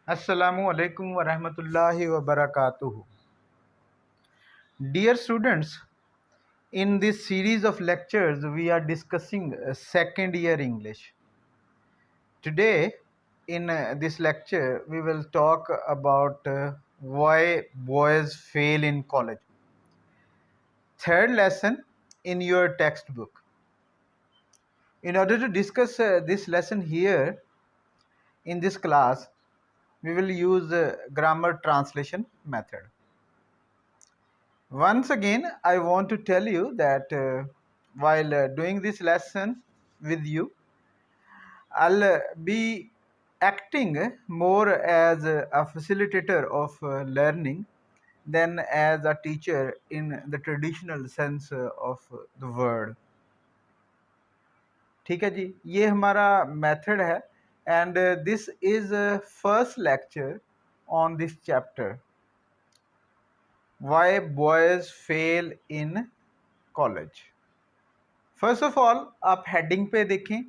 Assalamu alaikum wa rahmatullahi wa barakatuhu. Dear students, in this series of lectures, we are discussing second year English. Today, in this lecture, we will talk about why boys fail in college. Third lesson in your textbook. In order to discuss this lesson here in this class, we will use grammar translation method. Once again, I want to tell you that while doing this lesson with you, I'll be acting more as a facilitator of learning than as a teacher in the traditional sense of the word. ठीक है जी, ये हमारा method है and this is first lecture on this chapter why boys fail in college. First of all आप heading पे देखें.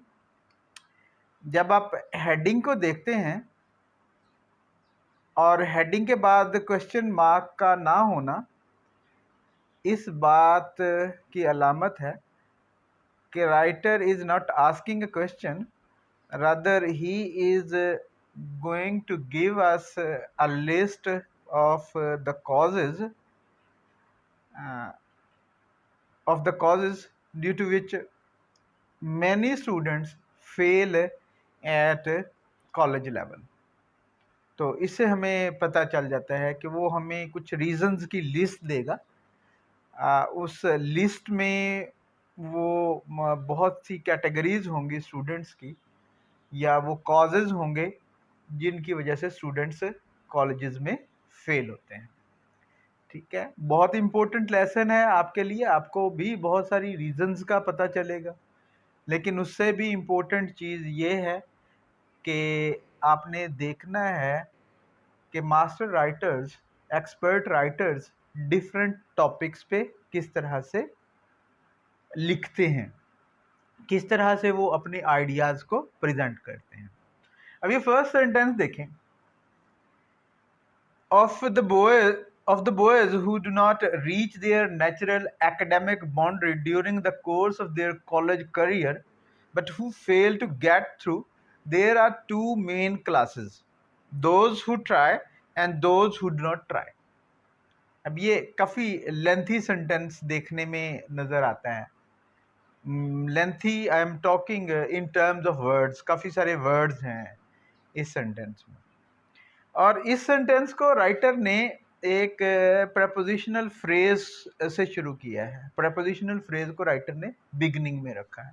जब आप हेडिंग को देखते हैं और हेडिंग के बाद क्वेश्चन मार्क का ना होना इस बात की अलामत है कि writer is not asking a question, rather he is going to give us a list of the causes due to which many students fail at college level. तो इससे हमें पता चल जाता है कि वो हमें कुछ रीजंस की लिस्ट देगा. उस लिस्ट में वो बहुत सी कैटेगरीज होंगी स्टूडेंट्स की, या वो कॉजेज होंगे जिनकी वजह से स्टूडेंट्स कॉलेजेस में फेल होते हैं. ठीक है, बहुत इम्पोर्टेंट लेसन है आपके लिए. आपको भी बहुत सारी रीजंस का पता चलेगा, लेकिन उससे भी इम्पोर्टेंट चीज़ ये है कि आपने देखना है कि master writers, expert writers different topics पे किस तरह से लिखते हैं, किस तरह से वो अपने आइडियाज़ को प्रेजेंट करते हैं. अब ये फर्स्ट सेंटेंस देखें. Of the boys who do not reach their natural academic boundary during the course of their college career, but who fail to get through, there are two main classes: those who try and those who do not try. अब ये काफ़ी lengthy sentence देखने में नज़र आता है. Lengthy, I am talking in terms of words. काफ़ी सारे वर्ड्स हैं इस सेंटेंस में, और इस सेंटेंस को राइटर ने एक प्रपोजिशनल फ्रेज से शुरू किया है. प्रपोजिशनल फ्रेज को राइटर ने बिगनिंग में रखा है.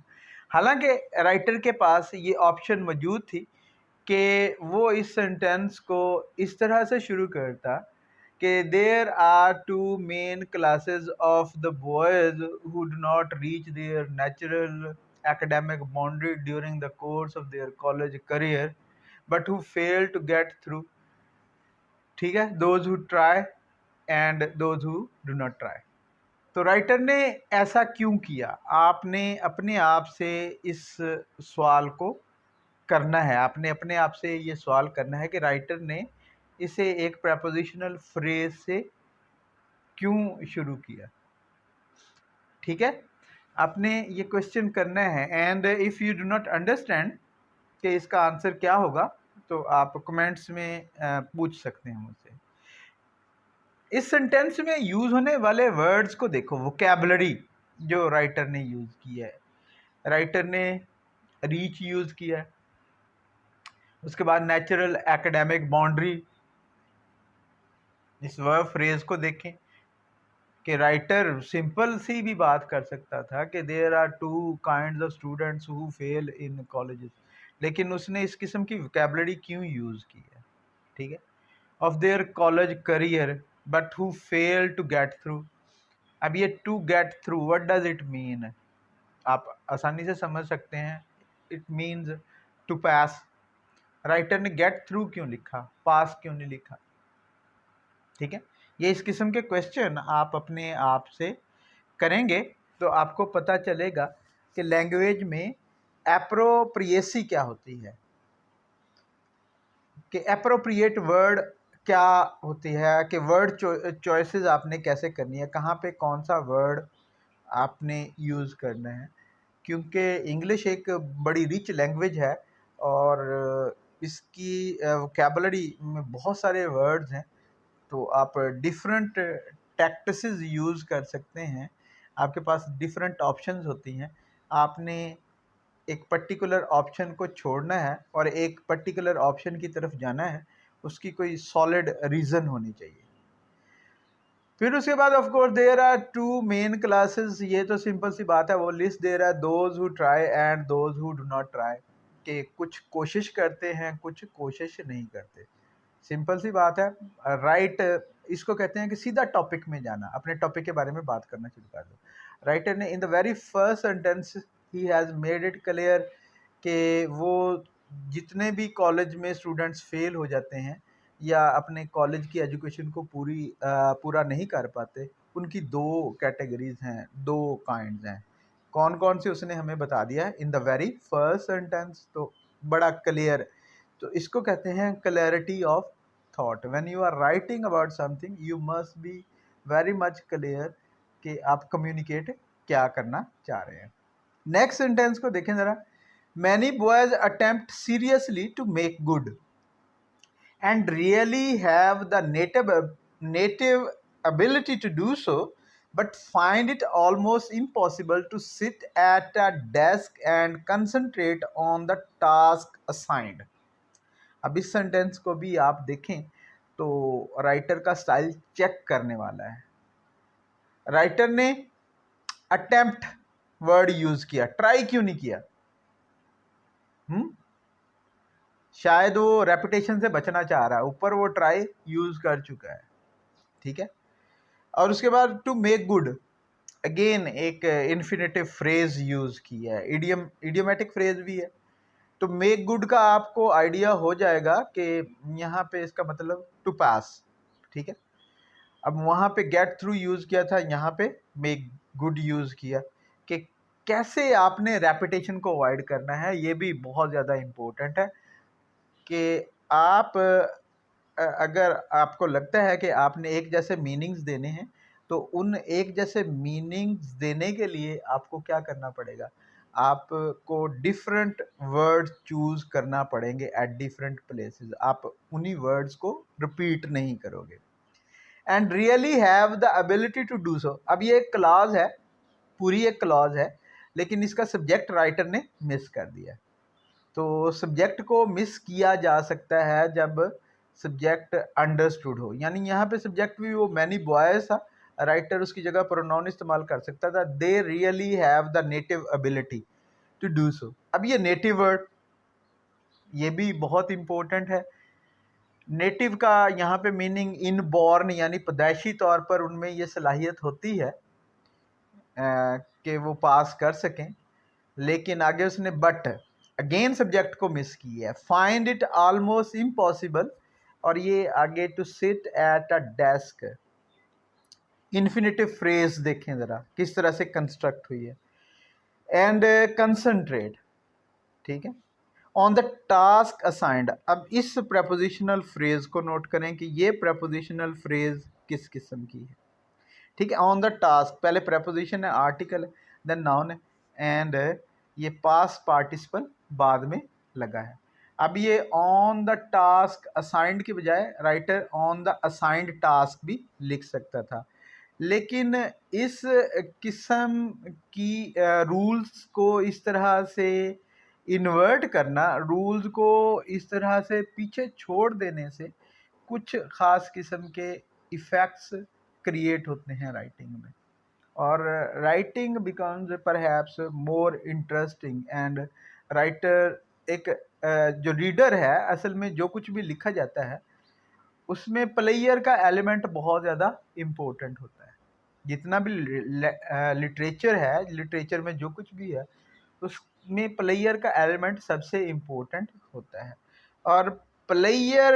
हालांकि राइटर के पास ये ऑप्शन मौजूद थी कि वो इस सेंटेंस को इस तरह से शुरू करता कि there are two main classes of the boys who do not reach their natural academic boundary during the course of their college career but who fail to get through. ठीक है, those who try and those who do not try. तो writer ने ऐसा क्यों किया? आपने अपने आप से इस सवाल को करना है. आपने अपने आप से ये सवाल करना है कि राइटर ने इसे एक प्रपोजिशनल फ्रेज से क्यों शुरू किया. ठीक है, आपने ये क्वेश्चन करना है. And if you do not understand कि इसका आंसर क्या होगा, तो आप कमेंट्स में पूछ सकते हैं मुझसे. इस सेंटेंस में यूज होने वाले वर्ड्स को देखो, वोकैबुलरी जो राइटर ने यूज किया है. राइटर ने रीच यूज किया है, उसके बाद नेचुरल एकेडमिक बाउंड्री. इस वर्ब फ्रेज को देखें कि राइटर सिंपल सी भी बात कर सकता था कि there are two kinds of students who fail in colleges, लेकिन उसने इस किस्म की वोकैबुलरी क्यों यूज़ की है. ठीक है, of their college career but who fail to get through. अब ये to get through, what does it mean? आप आसानी से समझ सकते हैं. It means to pass. Writer ने गेट थ्रू क्यों लिखा, पास क्यों नहीं लिखा? ठीक है, ये इस किस्म के क्वेश्चन आप अपने आप से करेंगे तो आपको पता चलेगा कि लैंग्वेज में एप्रोप्रिएसी क्या होती है. कि अप्रोप्रिएट वर्ड क्या होती है, कि वर्ड चॉइसेस आपने कैसे करनी है, कहाँ पे कौन सा वर्ड आपने यूज़ करना है, क्योंकि इंग्लिश एक बड़ी रिच लैंग्वेज है और इसकी वोकेबलरी में बहुत सारे वर्ड्स हैं। तो आप डिफरेंट टैक्टिसेस यूज़ कर सकते हैं, आपके पास डिफरेंट ऑप्शंस होती हैं। आपने एक पर्टिकुलर ऑप्शन को छोड़ना है और एक पर्टिकुलर ऑप्शन की तरफ जाना है, उसकी कोई सॉलिड रीज़न होनी चाहिए। फिर उसके बाद of course there are two main classes, ये तो सिंपल सी बात है, वो लिस्ट दे रहा है, those who try and those who do not try, कि कुछ कोशिश करते हैं, कुछ कोशिश नहीं करते। सिंपल सी बात है, राइट इसको कहते हैं कि सीधा टॉपिक में जाना, अपने टॉपिक के बारे में बात करना शुरू कर दो। राइटर ने इन the very first sentence he has made it clear कि वो जितने भी कॉलेज में स्टूडेंट्स फेल हो जाते हैं या अपने कॉलेज की एजुकेशन को पूरा नहीं कर पाते, उनकी दो कैटेगरीज हैं, दो काइंड्स हैं। कौन कौन से उसने हमें बता दिया है in the very first sentence, तो बड़ा क्लियर। तो इसको कहते हैं clarity of thought. When you are writing about something you must be very much clear कि आप कम्युनिकेट क्या करना चाह रहे हैं। नेक्स्ट सेंटेंस को देखें ज़रा। Many boys attempt seriously to make good and really have the native ability to do so, but find it almost impossible to sit at a desk and concentrate on the task assigned। अब इस sentence को भी आप देखें तो writer का style check करने वाला है। राइटर ने अटेम्प्ट वर्ड यूज किया, ट्राई क्यों नहीं किया? शायद वो रेपुटेशन से बचना चाह रहा है, ऊपर वो ट्राई यूज कर चुका है, ठीक है। और उसके बाद टू मेक गुड, अगेन एक इन्फिनेटिव फ्रेज यूज किया है, इडियोमेटिक फ्रेज भी है। तो मेक गुड का आपको आइडिया हो जाएगा कि यहाँ पे इसका मतलब टू पास, ठीक है। अब वहाँ पे गेट थ्रू यूज किया था, यहाँ पे मेक गुड यूज किया, कि कैसे आपने रेपुटेशन को अवॉइड करना है। ये भी बहुत ज़्यादा इम्पोर्टेंट है कि आप अगर आपको लगता है कि आपने एक जैसे मीनिंग्स देने हैं, तो उन एक जैसे मीनिंग्स देने के लिए आपको क्या करना पड़ेगा? आपको डिफरेंट वर्ड्स चूज़ करना पड़ेंगे एट डिफरेंट प्लेसेस। आप उन्हीं वर्ड्स को रिपीट नहीं करोगे। And really have the ability to do so, अब ये एक क्लॉज है, पूरी एक क्लॉज है, लेकिन इसका सब्जेक्ट राइटर ने मिस कर दिया। तो सब्जेक्ट को मिस किया जा सकता है जब सब्जेक्ट अंडरस्टूड हो, यानी यहाँ पे सब्जेक्ट भी वो मैनी बॉयज था, राइटर उसकी जगह प्रोनाउन इस्तेमाल कर सकता था, they really have the native ability to do so. अब ये नेटिव वर्ड, ये भी बहुत इम्पोर्टेंट है। नेटिव का यहाँ पे मीनिंग इनबॉर्न, यानी पैदाइशी तौर पर उनमें ये सलाहियत होती है कि वो पास कर सकें, लेकिन आगे उसने बट अगेन सब्जेक्ट को मिस किया है, फाइंड इट ऑलमोस्ट इम्पॉसिबल, और ये आगे to sit at a desk. Infinitive phrase देखें ज़रा किस तरह से कंस्ट्रक्ट हुई है। एंड कंसंट्रेट, ठीक है, ऑन द टास्क असाइंड। अब इस प्रपोजिशनल फ्रेज को नोट करें कि ये प्रपोजिशनल फ्रेज किस किस्म की है, ठीक है। ऑन द टास्क, पहले प्रपोजिशन है, आर्टिकल है, देन नाउन है, एंड ये पास्ट पार्टिसिपल बाद में लगा है। अब ये ऑन द टास्क असाइंड की बजाय writer on the assigned task भी लिख सकता था, लेकिन इस किस्म की रूल्स को इस तरह से इन्वर्ट करना, रूल्स को इस तरह से पीछे छोड़ देने से कुछ ख़ास किस्म के इफ़ेक्ट्स क्रिएट होते हैं राइटिंग में, और writing becomes perhaps more interesting. And writer एक जो रीडर है, असल में जो कुछ भी लिखा जाता है उसमें प्लेयर का एलिमेंट बहुत ज़्यादा इम्पोर्टेंट होता है। जितना भी लिटरेचर है, लिटरेचर में जो कुछ भी है उसमें प्लेयर का एलिमेंट सबसे इम्पोर्टेंट होता है। और player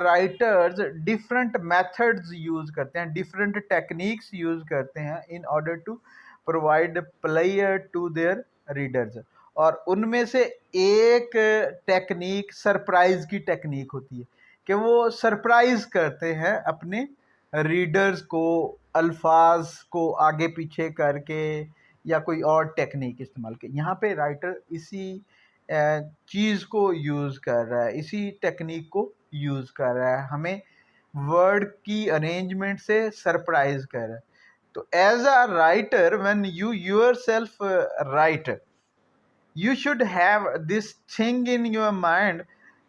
writers different methods use करते हैं, डिफरेंट टेक्निक्स यूज़ करते हैं in order to provide player to their readers. और उनमें से एक टेक्निक सरप्राइज की टेक्निक होती है कि वो सरप्राइज करते हैं अपने रीडर्स को, अल्फाज को आगे पीछे करके या कोई और टेक्निक इस्तेमाल के। यहाँ पे राइटर इसी चीज़ को यूज़ कर रहा है, इसी टेक्निक को यूज़ कर रहा है, हमें वर्ड की अरेंजमेंट से सरप्राइज कर रहा है। तो as a writer when you yourself write, you should have this thing in your mind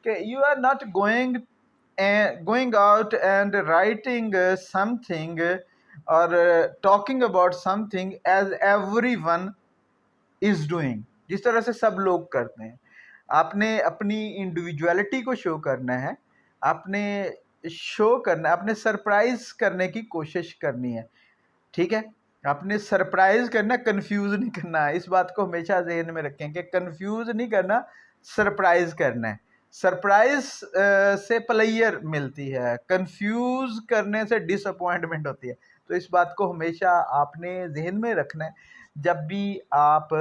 that you are not going out and writing something or talking about something as everyone is doing, जिस तरह से सब लोग करते हैं। आपने अपनी individuality को शो करना है, आपने शो करना, आपने सरप्राइज करने की कोशिश करनी है। ठीक है, आपने सरप्राइज करना, कंफ्यूज नहीं करना है। इस बात को हमेशा ज़हन में रखें कि कंफ्यूज नहीं करना, सरप्राइज करना है। सरप्राइज से प्लेयर मिलती है, कंफ्यूज करने से डिसअपॉइंटमेंट होती है। तो इस बात को हमेशा आपने जहन में रखना है जब भी आप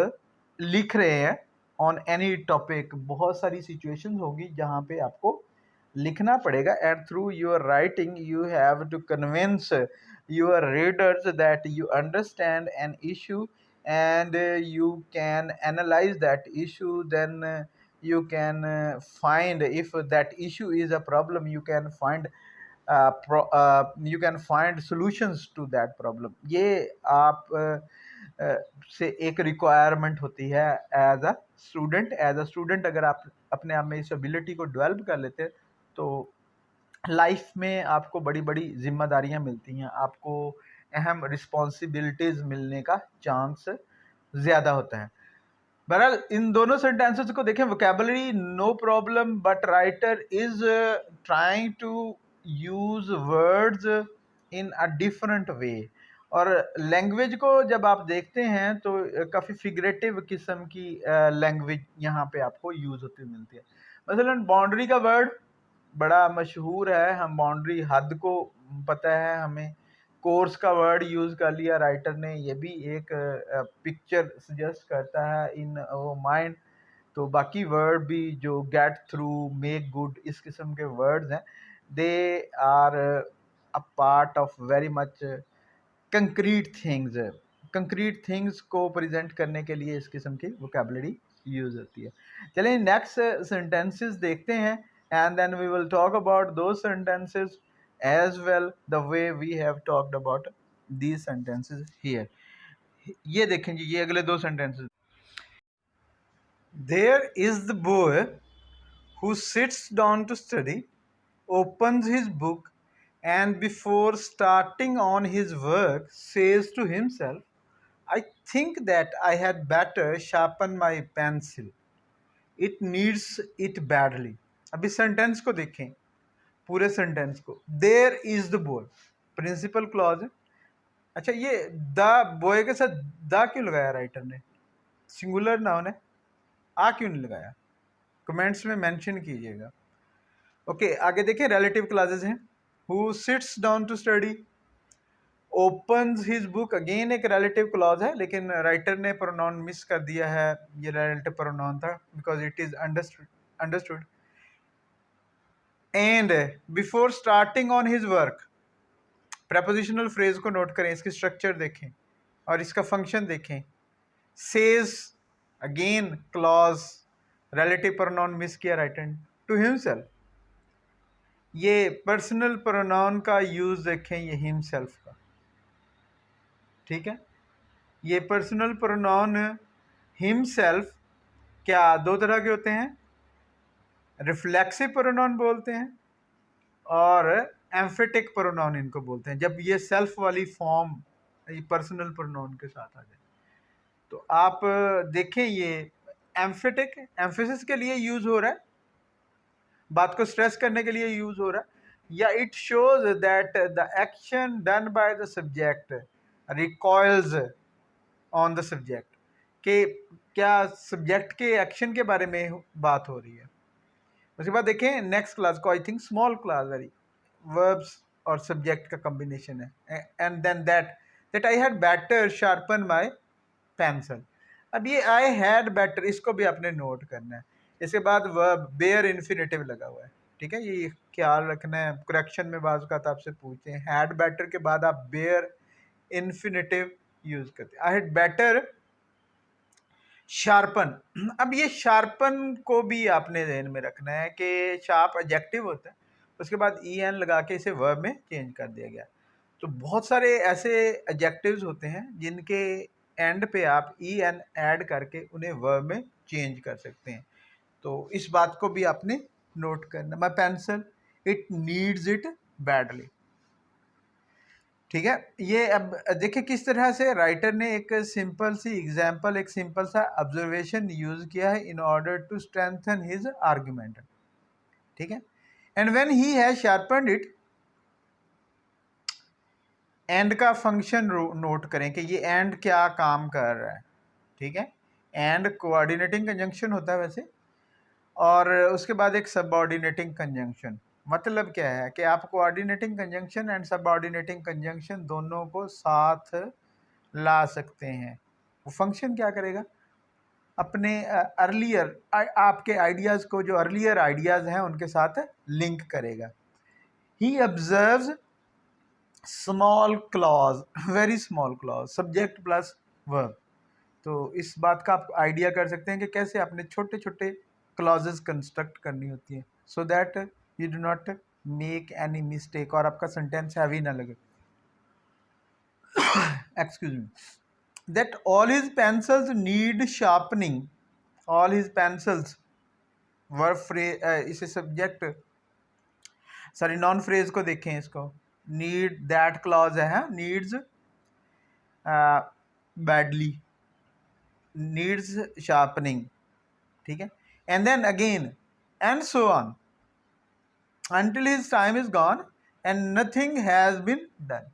लिख रहे हैं ऑन एनी टॉपिक। बहुत सारी सिचुएशंस होगी जहाँ पे आपको लिखना पड़ेगा, and through your writing you have to convince your readers that you understand an issue and you can analyze that issue. Then you can find, if that issue is a problem, you can find you can find solutions to that problem. ये आप से एक requirement होती है as a student. अगर आप अपने आप में इस एबिलिटी को डेवलप कर लेते हैं तो लाइफ में आपको बड़ी बड़ी जिम्मेदारियां मिलती हैं, आपको अहम रिस्पॉन्सिबिलिटीज मिलने का चांस ज़्यादा होता है। बहरहाल इन दोनों सेंटेंसेस को देखें, vocabulary no problem but writer is trying to use words in a different way. और लैंग्वेज को जब आप देखते हैं तो काफ़ी फिगरेटिव किस्म की लैंग्वेज यहाँ पे आपको यूज़ होती मिलती है। मसलन बाउंड्री का वर्ड बड़ा मशहूर है, हम बाउंड्री हद को पता है हमें। कोर्स का वर्ड यूज़ कर लिया राइटर ने, ये भी एक पिक्चर सजेस्ट करता है इन माइंड। तो बाकी वर्ड भी जो गेट थ्रू, मेक गुड, इस किस्म के वर्ड्स हैं, they are a part of very much concrete things. Concrete things को प्रेजेंट करने के लिए इस किस्म की वोकैबुलरी यूज़ होती है। चलिए नेक्स्ट सेंटेंसेस देखते हैं, and then we will talk about those sentences as well the way we have talked about these sentences here. ये देखें जी, ये अगले दो sentences. There is the boy who sits down to study, opens his book, and before starting on his work says to himself, I think that I had better sharpen my pencil. It needs it badly. अभी sentence को देखें, पूरे sentence को। There is the boy, principal clause है। अच्छा, ये the boy के साथ द क्यों लगाया राइटर ने? सिंगुलर नाउन है, आ क्यों नहीं लगाया? कमेंट्स में मेंशन कीजिएगा। ओके, आगे देखिए, रिलेटिव क्लॉजेज हैं। Who sits down to study, opens his book, again एक रिलेटिव क्लॉज है, लेकिन राइटर ने प्रोनाउन मिस कर दिया है। ये रिलेटिव प्रोनाउन था because it is understood. And before starting on his work, prepositional phrase को नोट करें, इसकी स्ट्रक्चर देखें और इसका फंक्शन देखें। Says, again clause, relative pronoun miss किया राइटर ने। टू हिमसेल्फ, ये पर्सनल प्रोनाउन का यूज देखें, ये हिमसेल्फ का। ठीक है, ये पर्सनल प्रोनाउन हिमसेल्फ क्या दो तरह के होते हैं, रिफ्लेक्सिव प्रोनाउन बोलते हैं और एम्फेटिक प्रोनाउन इनको बोलते हैं। जब ये सेल्फ वाली फॉर्म ये पर्सनल प्रोनाउन के साथ आ जाए तो आप देखें, ये एम्फेटिक एम्फेसिस के लिए यूज हो रहा है, बात को स्ट्रेस करने के लिए यूज हो रहा है, या it shows that the action done by the subject recoils on the subject, कि क्या सब्जेक्ट के एक्शन के बारे में बात हो रही है। उसके बाद देखें नेक्स्ट क्लास को, I think small class very, verbs और सब्जेक्ट का कॉम्बिनेशन है। And then that I had better sharpen my pencil. अब ये आई हैड बेटर, इसको भी आपने नोट करना है। इसके बाद वर्ब बेयर इन्फिनेटिव लगा हुआ है, ठीक है, ये ख्याल रखना है। करेक्शन में बाज़ का आपसे पूछते हैं, हैड बेटर के बाद आप बेयर इन्फिनेटिव यूज करते हैं। आई हैड बेटर शार्पन। अब ये शार्पन को भी आपने ध्यान में रखना है कि शार्प एडजेक्टिव होता है, उसके बाद ई एन लगा के इसे वर्ब में चेंज कर दिया गया। तो बहुत सारे ऐसे एडजेक्टिव्स होते हैं जिनके एंड पे आप ई एन ऐड करके उन्हें वर्ब में चेंज कर सकते हैं। तो इस बात को भी आपने नोट करना। माई pencil it needs it badly, ठीक है। ये अब देखिए किस तरह से राइटर ने एक सिंपल सी एग्जांपल, एक सिंपल सा ऑब्जर्वेशन यूज किया है in order to strengthen his argument, ठीक है। And when he has sharpened it, and का फंक्शन नोट करें कि ये एंड क्या काम कर रहा है, ठीक है। एंड कोऑर्डिनेटिंग कंजंक्शन होता है वैसे, और उसके बाद एक सबऑर्डिनेटिंग कंजंक्शन। मतलब क्या है कि आप coordinating conjunction and subordinating conjunction दोनों को साथ ला सकते हैं। वो फंक्शन क्या करेगा, अपने अर्लियर आपके आइडियाज़ को, जो अर्लियर आइडियाज़ हैं उनके साथ लिंक करेगा। He observes small clause, very small clause, subject plus verb. तो इस बात का आप आइडिया कर सकते हैं कि कैसे आपने छोटे छोटे क्लॉजेस कंस्ट्रक्ट करनी होती है, so that you do not make any mistake और आपका सेंटेंस हैवी ना लगे। Excuse me. That all his pencils need sharpening, all his pencils verb phrase, इसे सब्जेक्ट सॉरी नॉन फ्रेज को देखें, इसको नीड दैट क्लॉज है, नीड्स बैडली, नीड्स शार्पनिंग, ठीक है। And then again and so on until his time is gone and nothing has been done.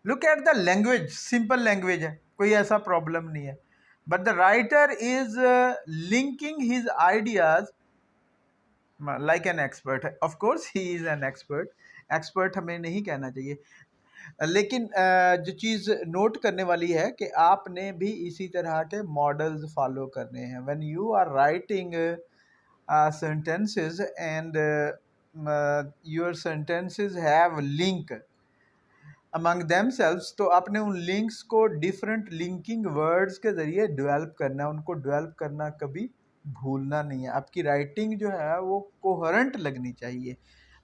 Look at the language, simple language है, कोई ऐसा problem नहीं है, but the writer is linking his ideas like an expert. Of course he is an expert, expert हमें नहीं कहना चाहिए, लेकिन जो चीज़ नोट करने वाली है कि आपने भी इसी तरह के मॉडल्स फॉलो करने हैं when you are writing sentences and your sentences have link among themselves, तो आपने उन लिंक्स को डिफरेंट लिंकिंग वर्ड्स के ज़रिए डेवलप करना है, उनको डेवलप करना कभी भूलना नहीं है। आपकी राइटिंग जो है वो कोहेरेंट लगनी चाहिए,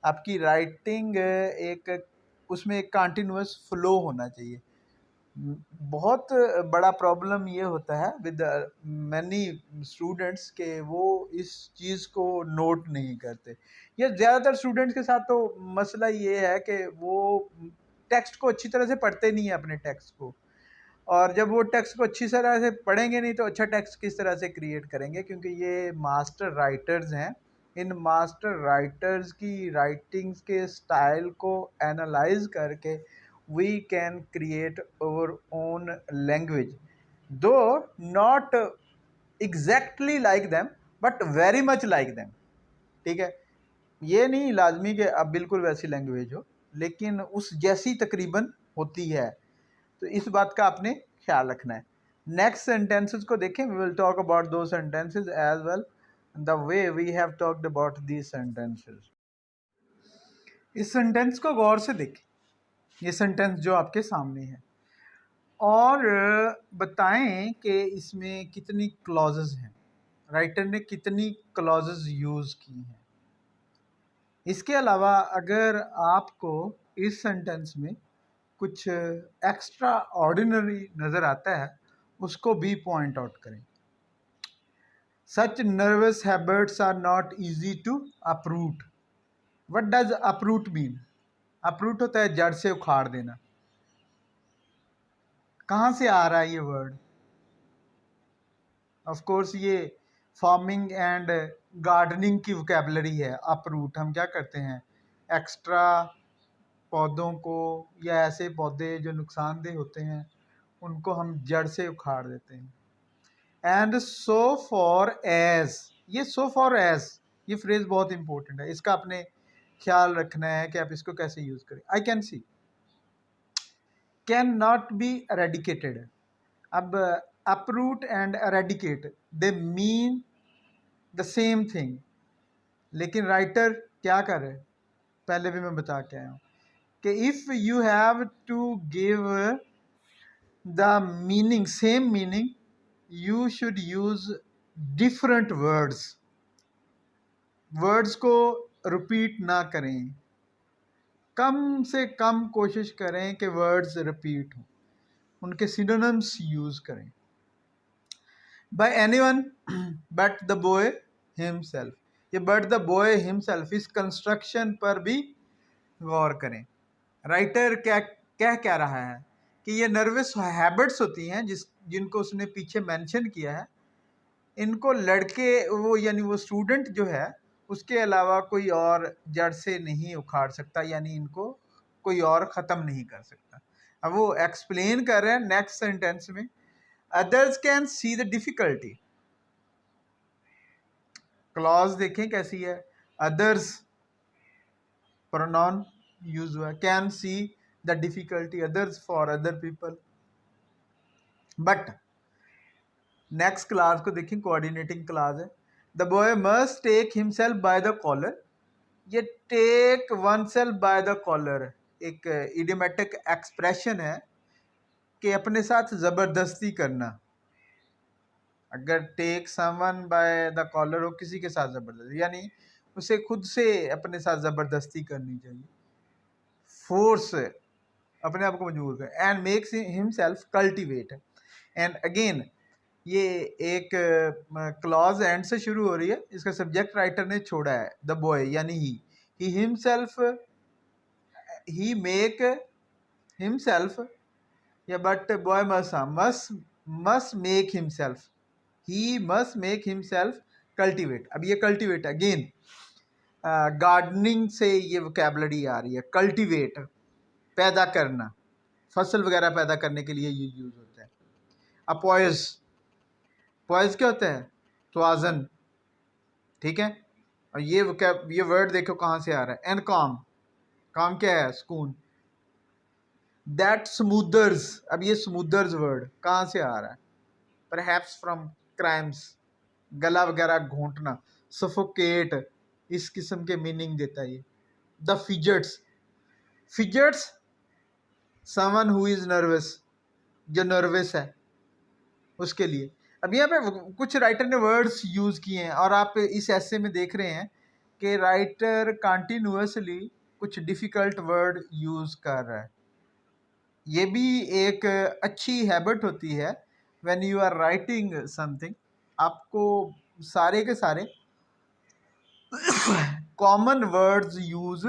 आपकी राइटिंग एक उसमें एक कंटिन्यूअस फ्लो होना चाहिए। बहुत बड़ा प्रॉब्लम ये होता है विद मैनी स्टूडेंट्स के वो इस चीज़ को नोट नहीं करते। ये ज़्यादातर स्टूडेंट्स के साथ तो मसला ये है कि वो टेक्स्ट को अच्छी तरह से पढ़ते नहीं है अपने टेक्स्ट को, और जब वो टेक्स्ट को अच्छी तरह से पढ़ेंगे नहीं तो अच्छा टेक्स्ट किस तरह से क्रिएट करेंगे, क्योंकि ये मास्टर राइटर्स हैं। इन मास्टर राइटर्स की राइटिंग्स के स्टाइल को एनालाइज करके we can create our own language, though not exactly like them but very much like them, ठीक है। ये नहीं लाजमी कि अब बिल्कुल वैसी लैंग्वेज हो, लेकिन उस जैसी तकरीबन होती है। तो इस बात का आपने ख्याल रखना है। नेक्स्ट सेंटेंसेस को देखें, वी विल टॉक अबाउट दो sentences as well the way we have talked about these sentences. इस सेंटेंस को गौर से देखें, ये सेंटेंस जो आपके सामने है, और बताएं कि इसमें कितनी क्लॉजेस हैं, राइटर ने कितनी क्लॉजेस यूज़ की हैं। इसके अलावा अगर आपको इस सेंटेंस में कुछ एक्स्ट्रा ऑर्डिनरी नज़र आता है उसको भी पॉइंट आउट करें। Such nervous habits are not easy to uproot. What does uproot mean? Uproot होता है जड़ से उखाड़ देना। कहाँ से आ रहा है ये वर्ड? ऑफ कोर्स ये फार्मिंग एंड गार्डनिंग की वोकैबुलरी है। अपरूट हम क्या करते हैं, एक्स्ट्रा पौधों को या ऐसे पौधे जो नुकसानदेह होते हैं उनको हम जड़ से उखाड़ देते हैं। एंड सो फॉर एज, ये सो फॉर एज ये फ्रेज बहुत इंपॉर्टेंट है, इसका आपने ख्याल रखना है कि आप इसको कैसे यूज करें। I can see can not be eradicated. अब uproot and eradicate, they mean the same thing. लेकिन राइटर क्या कर रहे, पहले भी मैं बता के आया हूँ कि if you have to give the meaning, same meaning, you should use different words. Words को रिपीट ना करें, कम से कम कोशिश करें कि वर्ड्स रिपीट हों, उनके सिनोनिम्स यूज करें। Bye anyone but the boy himself, ये बट द बॉय हिमसेल्फ, इस कंस्ट्रक्शन पर भी गौर करें। राइटर क्या रहा है कि ये नर्वस हैबिट्स होती हैं जिनको उसने पीछे मेंशन किया है, इनको लड़के वो यानी वो स्टूडेंट जो है उसके अलावा कोई और जड़ से नहीं उखाड़ सकता, यानी इनको कोई और ख़त्म नहीं कर सकता। अब वो एक्सप्लेन कर रहे हैं नेक्स्ट सेंटेंस में, others can see the difficulty. Clause देखें कैसी है, अदर्स प्रोनाउन यूज हुआ, can see the difficulty, others for other people. But next class को देखें, कोऑर्डिनेटिंग क्लास है, the boy must take himself by the collar. ये take one self by the collar एक idiomatic expression है कि अपने साथ जबरदस्ती करना। अगर take someone by the collar हो, किसी के साथ जबरदस्ती, यानी उसे खुद से अपने साथ जबरदस्ती करनी चाहिए, फोर्स, अपने आप को मजबूर कर। And makes himself cultivate. And again ये एक क्लॉज एंड से शुरू हो रही है, इसका सब्जेक्ट राइटर ने छोड़ा है द बॉय यानी he himself, he make himself, या but boy must make himself, he must make himself cultivate. अब ये कल्टिवेट अगेन गार्डनिंग से ये वोकैबुलरी आ रही है, कल्टिवेट पैदा करना, फसल वगैरह पैदा करने के लिए ये यूज होता है। अब पॉइज, पॉइज क्या होता है, तवाज़न, ठीक है। और ये वर्ड देखो कहाँ से आ रहा है, एंड काम, काम क्या है, सुकून। दैट स्मूदर्स, अब ये स्मूदर्स वर्ड कहाँ से आ रहा है, परहैप्स फ्रॉम क्राइम्स, गला वगैरह घोंटना, सफोकेट, इस किस्म के मीनिंग देता है ये। The fidgets, fidgets someone who is nervous, जो नर्वस है उसके लिए। अब यहाँ पे कुछ राइटर ने वर्ड्स यूज किए हैं और आप इस ऐसे में देख रहे हैं कि राइटर कंटिन्यूअसली कुछ डिफिकल्ट वर्ड यूज कर रहा है। ये भी एक अच्छी हैबिट होती है when you are writing something, आपको सारे के सारे कॉमन वर्ड्स यूज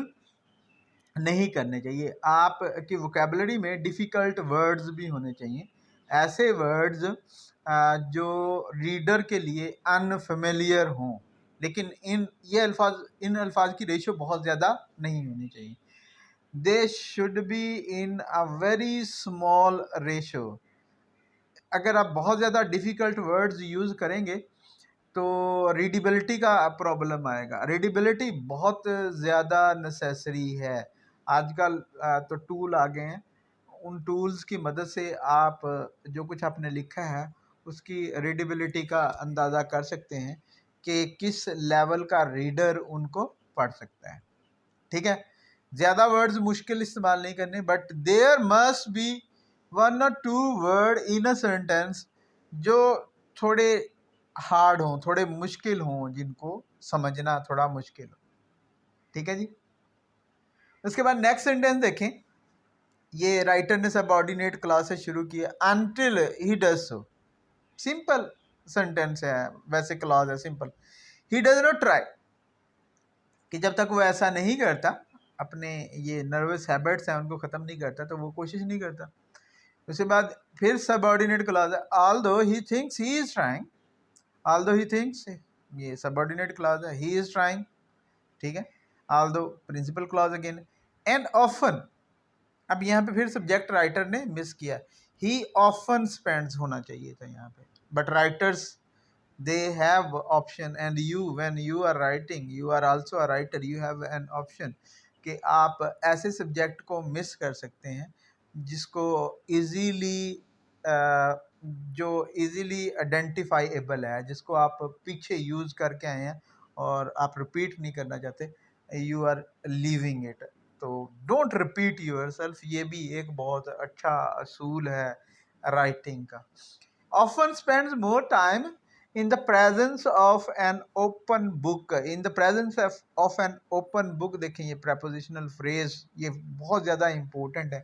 नहीं करने चाहिए। आप की वोकैबुलरी में डिफ़िकल्ट वर्ड्स भी होने चाहिए, ऐसे वर्ड्स जो रीडर के लिए अनफेमिलियर हों, लेकिन इन अल्फाज की रेशो बहुत ज़्यादा नहीं होनी चाहिए। They should be in a very small ratio. अगर आप बहुत ज़्यादा डिफ़िकल्ट वर्ड्स यूज़ करेंगे तो रीडेबिलिटी का प्रॉब्लम आएगा। रीडेबिलिटी बहुत ज़्यादा नेसेसरी है। आजकल तो टूल आ गए हैं, उन टूल्स की मदद से आप जो कुछ आपने लिखा है उसकी रीडेबिलिटी का अंदाज़ा कर सकते हैं कि किस लेवल का रीडर उनको पढ़ सकता है, ठीक है। ज़्यादा वर्ड्स मुश्किल इस्तेमाल नहीं करने, but there must be one और two word in a sentence जो थोड़े हार्ड हों, थोड़े मुश्किल हों, जिनको समझना थोड़ा मुश्किल हो, ठीक है जी। उसके बाद नेक्स्ट सेंटेंस देखें, ये राइटर ने सबऑर्डिनेट क्लास से शुरू किया, until he does so. Simple sentence है, वैसे क्लॉज है simple. He does not try, कि जब तक वो ऐसा नहीं करता, अपने ये नर्वस हैबिट्स हैं उनको ख़त्म नहीं करता, तो वो कोशिश नहीं करता। उसके बाद फिर सबऑर्डिनेट क्लॉज है, although he thinks he is trying, although he thinks, ये सबऑर्डिनेट क्लॉज है, ही इज़ ट्राइंग, ठीक है। Although principal clause again, and often. अब यहाँ पे फिर सब्जेक्ट राइटर ने मिस किया, ही ऑफन स्पेंड्स होना चाहिए था यहाँ पे, but writers they have option, and you when you are writing you are also a writer, you have an option कि आप ऐसे सब्जेक्ट को मिस कर सकते हैं जिसको इजीली जो इजीली आइडेंटिफाइएबल है, जिसको आप पीछे यूज़ करके आए हैं और आप रिपीट नहीं करना चाहते, यू आर लीविंग इट। तो डोंट रिपीट योर सेल्फ, ये भी एक बहुत अच्छा असूल है राइटिंग का। Often spends more time in the presence of an open book. In the presence of an open book, देखें ये prepositional फ्रेज ये बहुत ज़्यादा इंपॉर्टेंट है।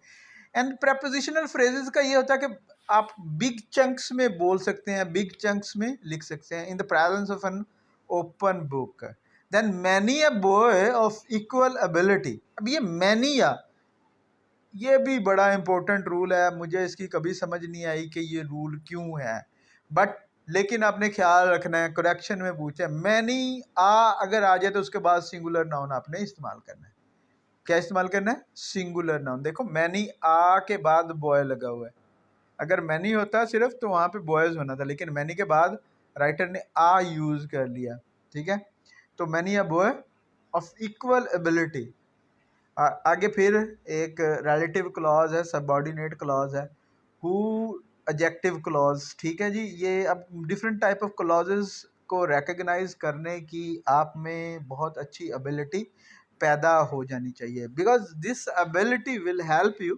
एंड prepositional फ्रेजेस का ये होता है कि आप बिग चंक्स में बोल सकते हैं, बिग चंक्स में लिख सकते हैं। In the presence of an open book, then many a boy of equal ability. अब ये मैनी ये भी बड़ा इंपॉर्टेंट रूल है, मुझे इसकी कभी समझ नहीं आई कि ये रूल क्यों है, बट लेकिन आपने ख्याल रखना है, करेक्शन में पूछे मैनी अगर आ जाए तो उसके बाद सिंगुलर नाउन आपने इस्तेमाल करना है। क्या इस्तेमाल करना है? Singular noun. देखो मैनी के बाद बॉय लगा हुआ है, अगर मैनी होता सिर्फ तो वहाँ पे बॉयज होना था, लेकिन मैनी के बाद राइटर ने यूज कर लिया। ठीक है, तो many a boy of equal ability. आगे फिर एक रिलेटिव क्लॉज है, सबऑर्डिनेट क्लॉज है, हु एडजेक्टिव क्लॉज। ठीक है जी, ये अब डिफरेंट टाइप ऑफ क्लॉजेस को रिकग्नाइज करने की आप में बहुत अच्छी एबिलिटी पैदा हो जानी चाहिए, because this ability will help you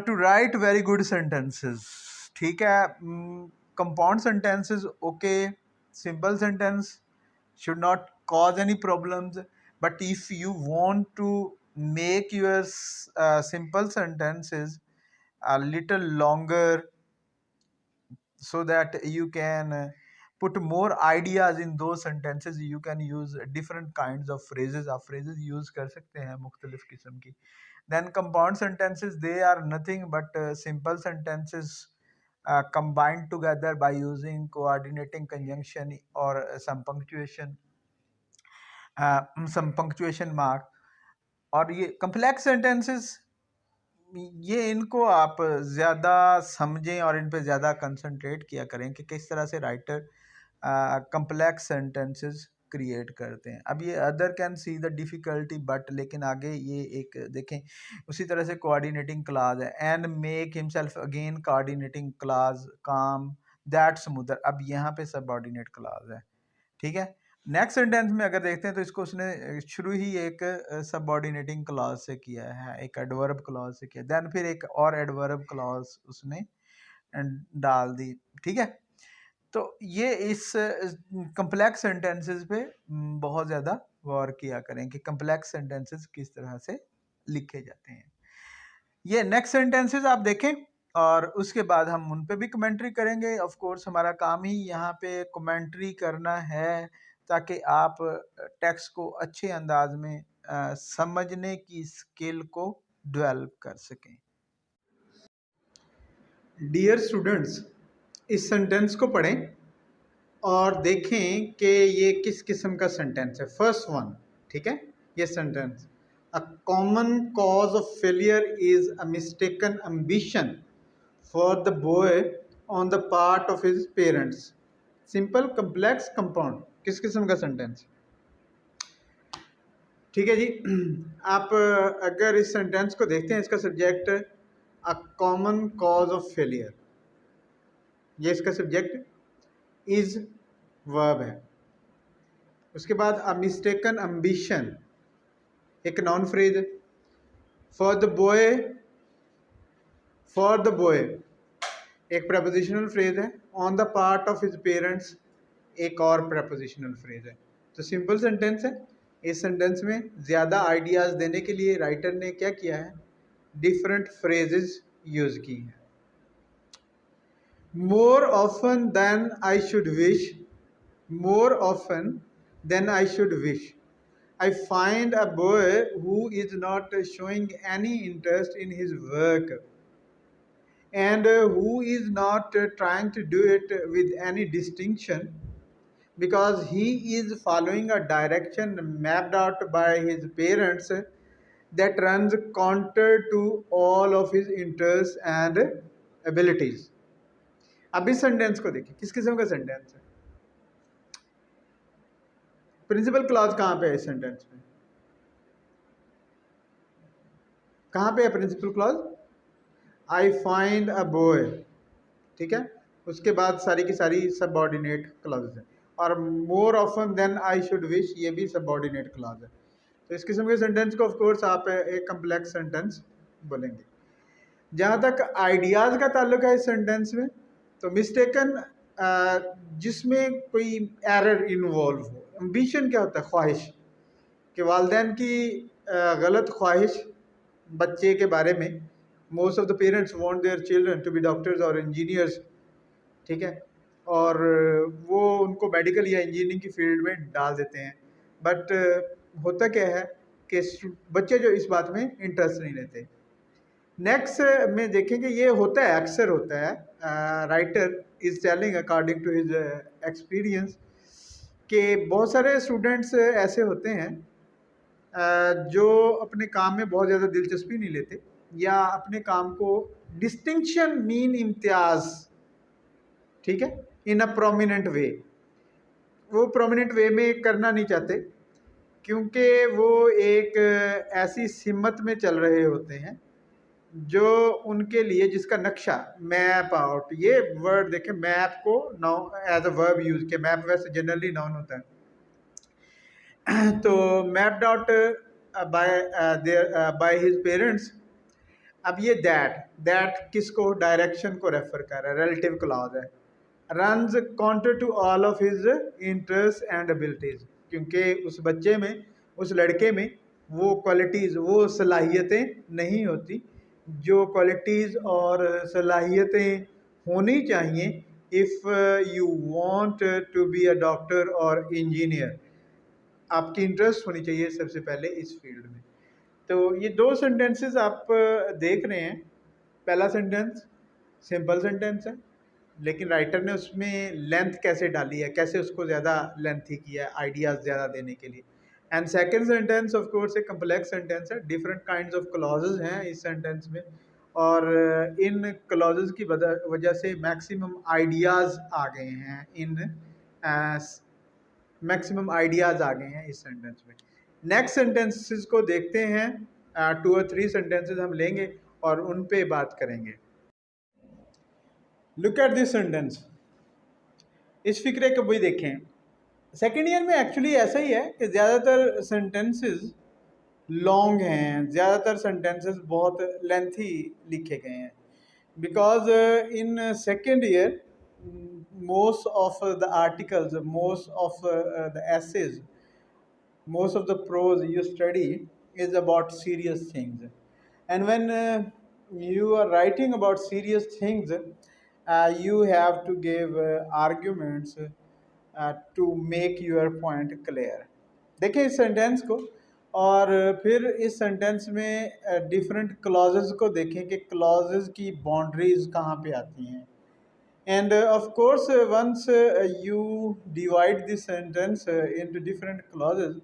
to write very good sentences. ठीक है, compound sentences okay, simple sentence should not cause any problems, but if you want to make your simple sentences a little longer so that you can put more ideas in those sentences, you can use different kinds of phrases। आप phrases use कर सकते हैं मुख्तलिफ किस्म की। then compound sentences, they are nothing but simple sentences combined together by using coordinating conjunction or some punctuation mark। और ये complex sentences, ये इनको आप ज़्यादा समझें और इन पे ज़्यादा कंसंट्रेट किया करें कि किस तरह से राइटर complex sentences क्रिएट करते हैं। अब ये other can see the difficulty but, लेकिन आगे ये एक देखें उसी तरह से कोऑर्डिनेटिंग क्लास है, and make himself again coordinating class काम दैट स्मूदर। अब यहाँ पे सबऑर्डिनेट क्लास है। ठीक है, नेक्स्ट सेंटेंस में अगर देखते हैं तो इसको उसने शुरू ही एक सबऑर्डिनेटिंग क्लॉज से किया है, एक एडवर्ब क्लॉज से किया, देन फिर एक और एडवर्ब क्लॉज उसने डाल दी। ठीक है, तो ये इस कम्प्लेक्स सेंटेंसेस पे बहुत ज़्यादा गौर किया करें कि कम्प्लेक्स सेंटेंसेस किस तरह से लिखे जाते हैं। ये नेक्स्ट सेंटेंसेस आप देखें और उसके बाद हम उन पे भी कमेंट्री करेंगे। ऑफ कोर्स हमारा काम ही यहाँ पे कमेंट्री करना है ताकि आप टेक्स्ट को अच्छे अंदाज में समझने की स्किल को डेवलप कर सकें। डियर स्टूडेंट्स, इस सेंटेंस को पढ़ें और देखें कि ये किस किस्म का सेंटेंस है। फर्स्ट वन, ठीक है, ये sentence, a common cause of failure is a mistaken ambition for the boy on the part of his parents. Simple, complex, compound, किस किस्म का सेंटेंस? ठीक है जी, आप अगर इस सेंटेंस को देखते हैं, इसका subject a common cause of failure, ये इसका सब्जेक्ट इज वर्ब है। उसके बाद अ मिस्टेकन एम्बिशन एक नॉन फ्रेज है। फॉर द बॉय एक प्रपोजिशनल फ्रेज है। On the part of his parents एक और प्रपोजिशनल फ्रेज है। तो सिंपल सेंटेंस है। इस सेंटेंस में ज़्यादा आइडियाज़ देने के लिए राइटर ने क्या किया है, डिफरेंट फ्रेजेस यूज़ की हैं। More often than I should wish, more often than I should wish, I find a boy who is not showing any interest in his work and who is not trying to do it with any distinction because he is following a direction mapped out by his parents that runs counter to all of his interests and abilities। अब इस sentence को देखिए, किस किस्म का sentence है? Principal clause कहाँ पे है इस सेंटेंस में? कहाँ पे है principal clause? I find a boy, ठीक है। उसके बाद सारी की सारी सबऑर्डिनेट क्लॉजेज है, और more often than I should wish ये भी सबऑर्डिनेट क्लॉज है। तो इस किस्म के सेंटेंस को ऑफ कोर्स आप एक कम्प्लेक्स सेंटेंस बोलेंगे। जहाँ तक आइडियाज़ का ताल्लुक है इस सेंटेंस में, तो मिस्टेकन जिसमें कोई एरर इन्वॉल्व हो। एम्बिशन क्या होता है? ख्वाहिश, कि वालदैन की गलत ख्वाहिश बच्चे के बारे में। Most of the parents want their children to be doctors और इंजीनियर्स, ठीक है, और वो उनको मेडिकल या इंजीनियरिंग की फील्ड में डाल देते हैं। बट होता क्या है कि बच्चे जो इस बात में इंटरेस्ट नहीं लेते। नेक्स्ट में देखें कि ये होता है, अक्सर होता है, writer is telling according to his experience कि बहुत सारे स्टूडेंट्स ऐसे होते हैं जो अपने काम में बहुत ज़्यादा दिलचस्पी नहीं लेते, या अपने काम को डिस्टिंक्शन मीन इम्तियाज, ठीक है, इन अ प्रोमिनेंट वे, वो प्रोमिनेंट वे में करना नहीं चाहते, क्योंकि वो एक ऐसी सिमत में चल रहे होते हैं जो उनके लिए, जिसका नक्शा मैप आउट, ये वर्ड देखें, मैप को noun as a verb use किया। मैप वैसे जनरली नाउन होता है। तो mapped out by his parents. अब ये दैट किसको, डायरेक्शन को रेफर कर रहा है, रिलेटिव क्लॉज है। Runs counter to all of his interest and abilities, क्योंकि उस बच्चे में, उस लड़के में वो क्वालिटीज़, वो सलाहियतें नहीं होती जो क्वालिटीज़ और सलाहियतें होनी चाहिए if you want to be a doctor और इंजीनियर। आपकी इंटरेस्ट होनी चाहिए सबसे पहले इस फील्ड में। तो ये दो सेंटेंसेस आप देख रहे हैं। पहला सेंटेंस सिंपल सेंटेंस है, लेकिन राइटर ने उसमें लेंथ कैसे डाली है, कैसे उसको ज़्यादा लेंथी किया है आइडियाज़ ज़्यादा देने के लिए। And second sentence of course एक कम्प्लेक्स सेंटेंस है, डिफरेंट काइंड्स ऑफ क्लॉजेज हैं इस सेंटेंस में, और इन क्लॉजेज की वजह से मैक्सिमम आइडियाज़ आ गए हैं, मैक्सिमम आइडियाज़ आ गए हैं इस सेंटेंस में। नेक्स्ट सेंटेंसेस को देखते हैं, 2 और 3 सेंटेंसेस हम लेंगे और उन पे बात करेंगे। लुक एट दिस सेंटेंस, इस फिक्रे को भी देखें। सेकेंड ईयर में एक्चुअली ऐसा ही है कि ज़्यादातर सेंटेंसेस लॉन्ग हैं, ज़्यादातर सेंटेंसेस बहुत लेंथी लिखे गए हैं, because in second year most of the articles, most of the essays, most of the prose you study is about serious things. And when you are writing about serious things, you have to give arguments to make your point clear. देखें इस sentence को, और फिर इस sentence में different clauses को देखें कि क्लॉजेज की बाउंड्रीज कहाँ पे आती हैं। And of course, once you divide this sentence into different clauses,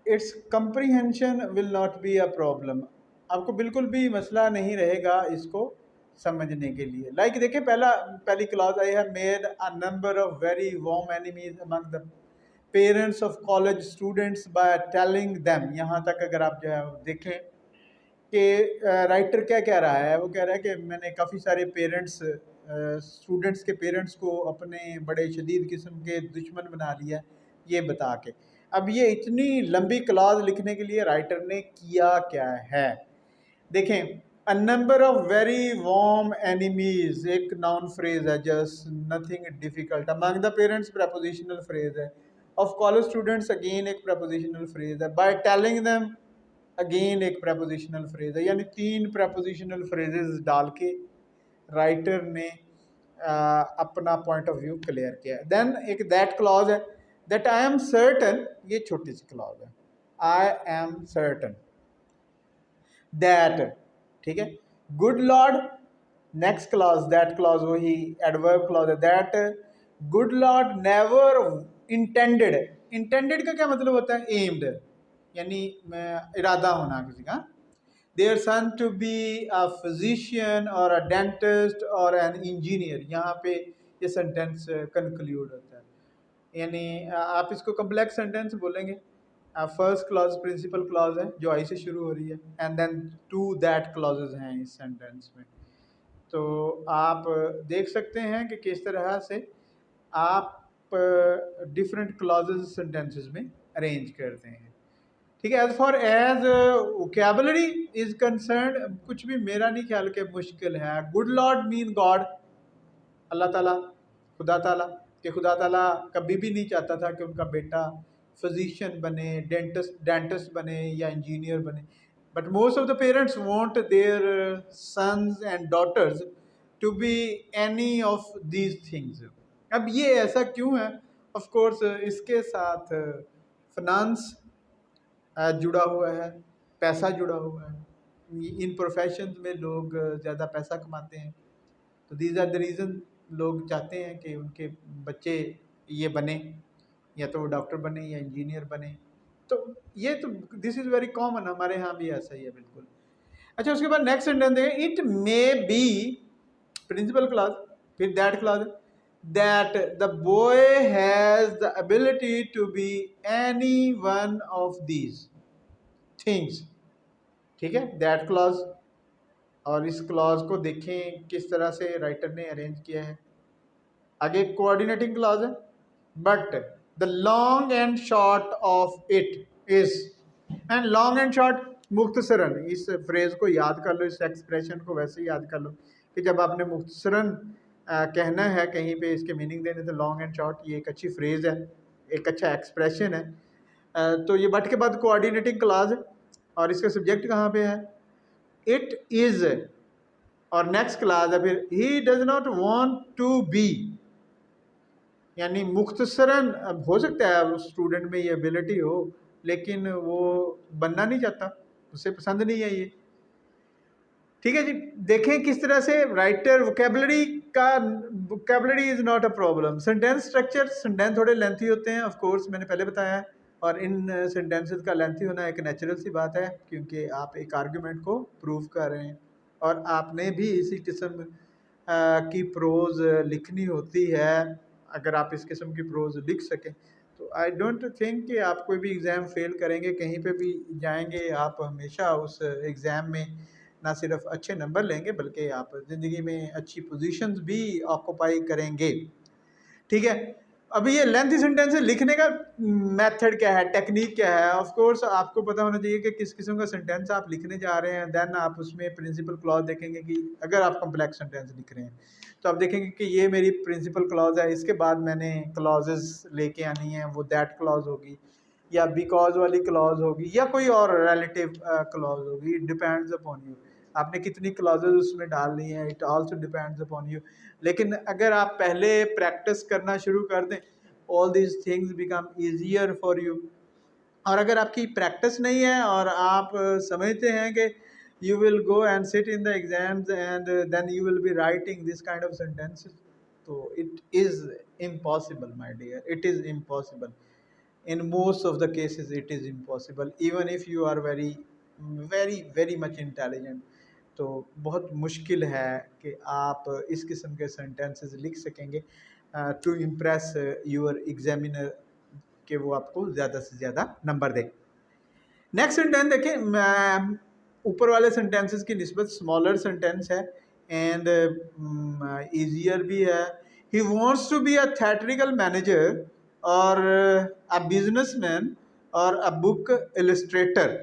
its comprehension will not be a problem. आपको बिल्कुल भी मसला नहीं रहेगा इसको समझने के लिए। लाइक देखिए, पहली क्लॉज आई है, made a number of very warm enemies among the parents of college students by telling them. यहाँ तक अगर आप जो है देखें कि राइटर क्या कह रहा है, वो कह रहा है कि मैंने काफ़ी सारे पेरेंट्स, स्टूडेंट्स के पेरेंट्स को अपने बड़े शदीद किस्म के दुश्मन बना लिया, ये बता के। अब ये इतनी लंबी क्लॉज लिखने के लिए राइटर ने किया क्या है, देखें। A number of very warm enemies एक नाउन फ्रेज है, just nothing difficult. Among the parents prepositional phrase है। ऑफ कॉलेज स्टूडेंट्स अगेन एक प्रपोजिशनल फ्रेज है। बाय टेलिंग देम अगेन एक प्रपोजिशनल फ्रेज है। यानी 3 प्रपोजिशनल फ्रेजेस डाल के राइटर ने अपना पॉइंट ऑफ व्यू क्लियर किया। देन एक दैट क्लॉज है, दैट आई एम सर्टन, ये छोटी सी क्लॉज है, आई एम सर्टन दैट, ठीक है। Good Lord, next clause, that clause वही एडवर्ब क्लॉज है, that good Lord never intended. Intended का क्या मतलब होता है? एम्ड, यानी इरादा होना किसी का। their son to be a physician or a dentist or an engineer। यहाँ पे ये सेंटेंस कंक्लूड होता है, यानी आप इसको कम्प्लेक्स सेंटेंस बोलेंगे। फर्स्ट क्लॉज प्रिंसिपल क्लॉज है जो आई से शुरू हो रही है, एंड देन 2 दैट क्लॉजेज हैं इस सेंटेंस में। तो आप देख सकते हैं कि किस तरह से आप डिफरेंट क्लॉजेज सेंटेंसेस में अरेंज करते हैं। ठीक है, as far as vocabulary is concerned, कुछ भी मेरा नहीं ख्याल के मुश्किल है। Good lord mean god, Allah ताला, खुदा ताला, कि खुदा ताला कभी भी नहीं चाहता था कि उनका बेटा फिजिशियन बने, डेंटिस्ट बने या इंजीनियर बने। But most of the parents want their sons and daughters to be any of these things. अब ये ऐसा क्यों है? ऑफ कोर्स इसके साथ फाइनेंस जुड़ा हुआ है, पैसा जुड़ा हुआ है। इन प्रोफेशन में लोग ज़्यादा पैसा कमाते हैं, तो दीज आर द रीज़न लोग चाहते हैं कि उनके बच्चे ये बने, या तो वो डॉक्टर बने या इंजीनियर बने। तो ये तो दिस इज़ वेरी कॉमन, हमारे यहाँ भी ऐसा ही है बिल्कुल। अच्छा, उसके बाद नेक्स्ट सेंटेंस देखें, it may be principal clause, फिर that clause, that the boy has the ability to be any one of these things. ठीक है, दैट क्लॉज। और इस क्लॉज को देखें किस तरह से राइटर ने अरेंज किया है। आगे कोऑर्डिनेटिंग क्लॉज है, but the long and short of it is, and long and short मुख्तसरन, इस फ्रेज को याद कर लो, इस एक्सप्रेशन को वैसे याद कर लो कि जब आपने मुख्तसरन कहना है कहीं पे इसके मीनिंग देने, तो लॉन्ग एंड शॉर्ट ये एक अच्छी फ्रेज है, एक अच्छा एक्सप्रेशन है। तो ये बट के बाद कोऑर्डिनेटिंग क्लॉज है, और इसका सब्जेक्ट कहाँ पे है? इट इज, और नेक्स्ट क्लास है फिर he does not want to be, यानी मुख्तसरन अब हो सकता है उस स्टूडेंट में ये एबिलिटी हो, लेकिन वो बनना नहीं चाहता, उसे पसंद नहीं है ये। ठीक है जी, देखें किस तरह से writer vocabulary is not a problem. Sentence structure, sentence थोड़े लेंथी होते हैं, ऑफ कोर्स मैंने पहले बताया है, और इन सेंटेंसेस का लेंथी होना एक नेचुरल सी बात है, क्योंकि आप एक आर्गुमेंट को प्रूव कर रहे हैं, और आपने भी इसी किस्म की प्रोज लिखनी होती है। अगर आप इस किस्म की प्रोज लिख सकें तो आई डोंट थिंक कि आप कोई भी एग्ज़ाम फेल करेंगे, कहीं पे भी जाएंगे आप हमेशा उस एग्ज़ाम में ना सिर्फ अच्छे नंबर लेंगे, बल्कि आप ज़िंदगी में अच्छी पोजीशंस भी ऑक्यूपाई करेंगे। ठीक है, अभी ये लेंथी सेंटेंस लिखने का मेथड क्या है, टेक्निक क्या है? ऑफ कोर्स आपको पता होना चाहिए कि किस किस्म का सेंटेंस आप लिखने जा रहे हैं। देन आप उसमें प्रिंसिपल क्लॉज देखेंगे कि अगर आप कॉम्प्लेक्स सेंटेंस लिख रहे हैं तो आप देखेंगे कि ये मेरी प्रिंसिपल क्लॉज है, इसके बाद मैंने क्लॉजेस लेके आनी है, वो दैट क्लॉज होगी, या बिकॉज वाली क्लॉज होगी, या कोई और रिलेटिव क्लॉज होगी। इट डिपेंड्स अपॉन यू, आपने कितनी क्लॉजेज उसमें डालनी है, it also depends upon you. लेकिन अगर आप पहले प्रैक्टिस करना शुरू कर दें, all these things become easier for you. और अगर आपकी प्रैक्टिस नहीं है और आप समझते हैं कि you will go and sit in the exams and then you will be writing this kind of sentences, so it is impossible, my dear, it is impossible. In most of the cases it is impossible, even if you are very very much intelligent, तो बहुत मुश्किल है कि आप इस किस्म के sentences लिख सकेंगे टू इम्प्रेस यूर एग्जामिनर, कि वो आपको ज़्यादा से ज़्यादा नंबर दे। नेक्स्ट सेंटेंस देखें, ऊपर वाले सेंटेंसेस की निस्बत स्मॉलर सेंटेंस है एंड ईजियर भी है। He wants to be a theatrical manager और अ बिजनेसमैन और a book illustrator.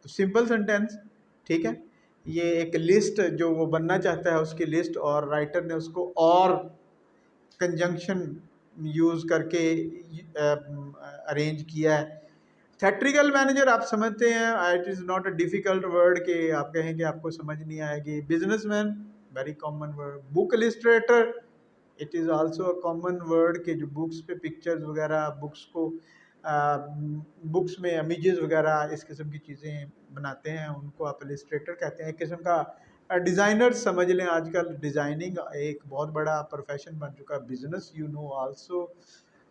Simple sentence, ठीक है, ये एक लिस्ट जो वो बनना चाहता है उसकी लिस्ट, और राइटर ने उसको और कंजंक्शन यूज़ करके अरेंज किया है। थिएट्रिकल मैनेजर आप समझते हैं, it is not a difficult word कि आप कहें कि आपको समझ नहीं आएगी। Businessman, very common word. Book Illustrator, it is also a common word कि जो बुक्स पे पिक्चर्स वगैरह, बुक्स को बुक्स में इमेजेस वगैरह इस किस्म की चीज़ें बनाते हैं, उनको आप इलस्ट्रेटर कहते हैं। एक किस्म का डिज़ाइनर समझ लें, आजकल डिज़ाइनिंग एक बहुत बड़ा प्रोफेशन बन चुका है। बिजनेस यू नो आल्सो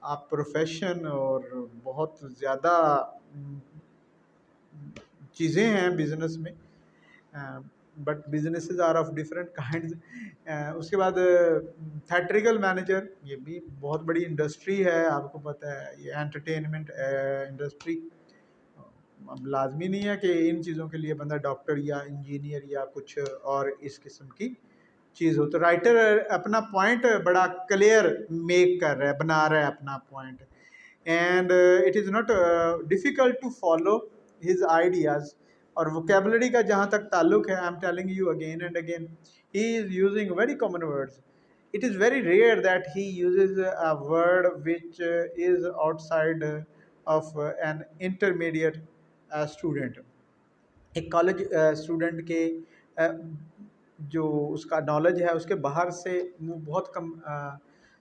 आप प्रोफेशन, और बहुत ज़्यादा चीज़ें हैं बिजनेस में, but businesses are of different kind. उसके बाद थिएट्रिकल मैनेजर, ये भी बहुत बड़ी इंडस्ट्री है, आपको पता है, ये एंटरटेनमेंट इंडस्ट्री। अब लाजमी नहीं है कि इन चीज़ों के लिए बंदा डॉक्टर या इंजीनियर या कुछ और इस किस्म की चीज़ हो। तो राइटर अपना पॉइंट बड़ा क्लियर मेक कर रहा है, बना रहा है अपना point, and it is not difficult to follow his ideas. और वोकेबलरी का जहाँ तक ताल्लुक है, I am telling you again and again, he is using very common words. It is very rare that he uses a word which is outside of an intermediate student. एक college student के जो उसका knowledge है उसके बाहर से वो बहुत कम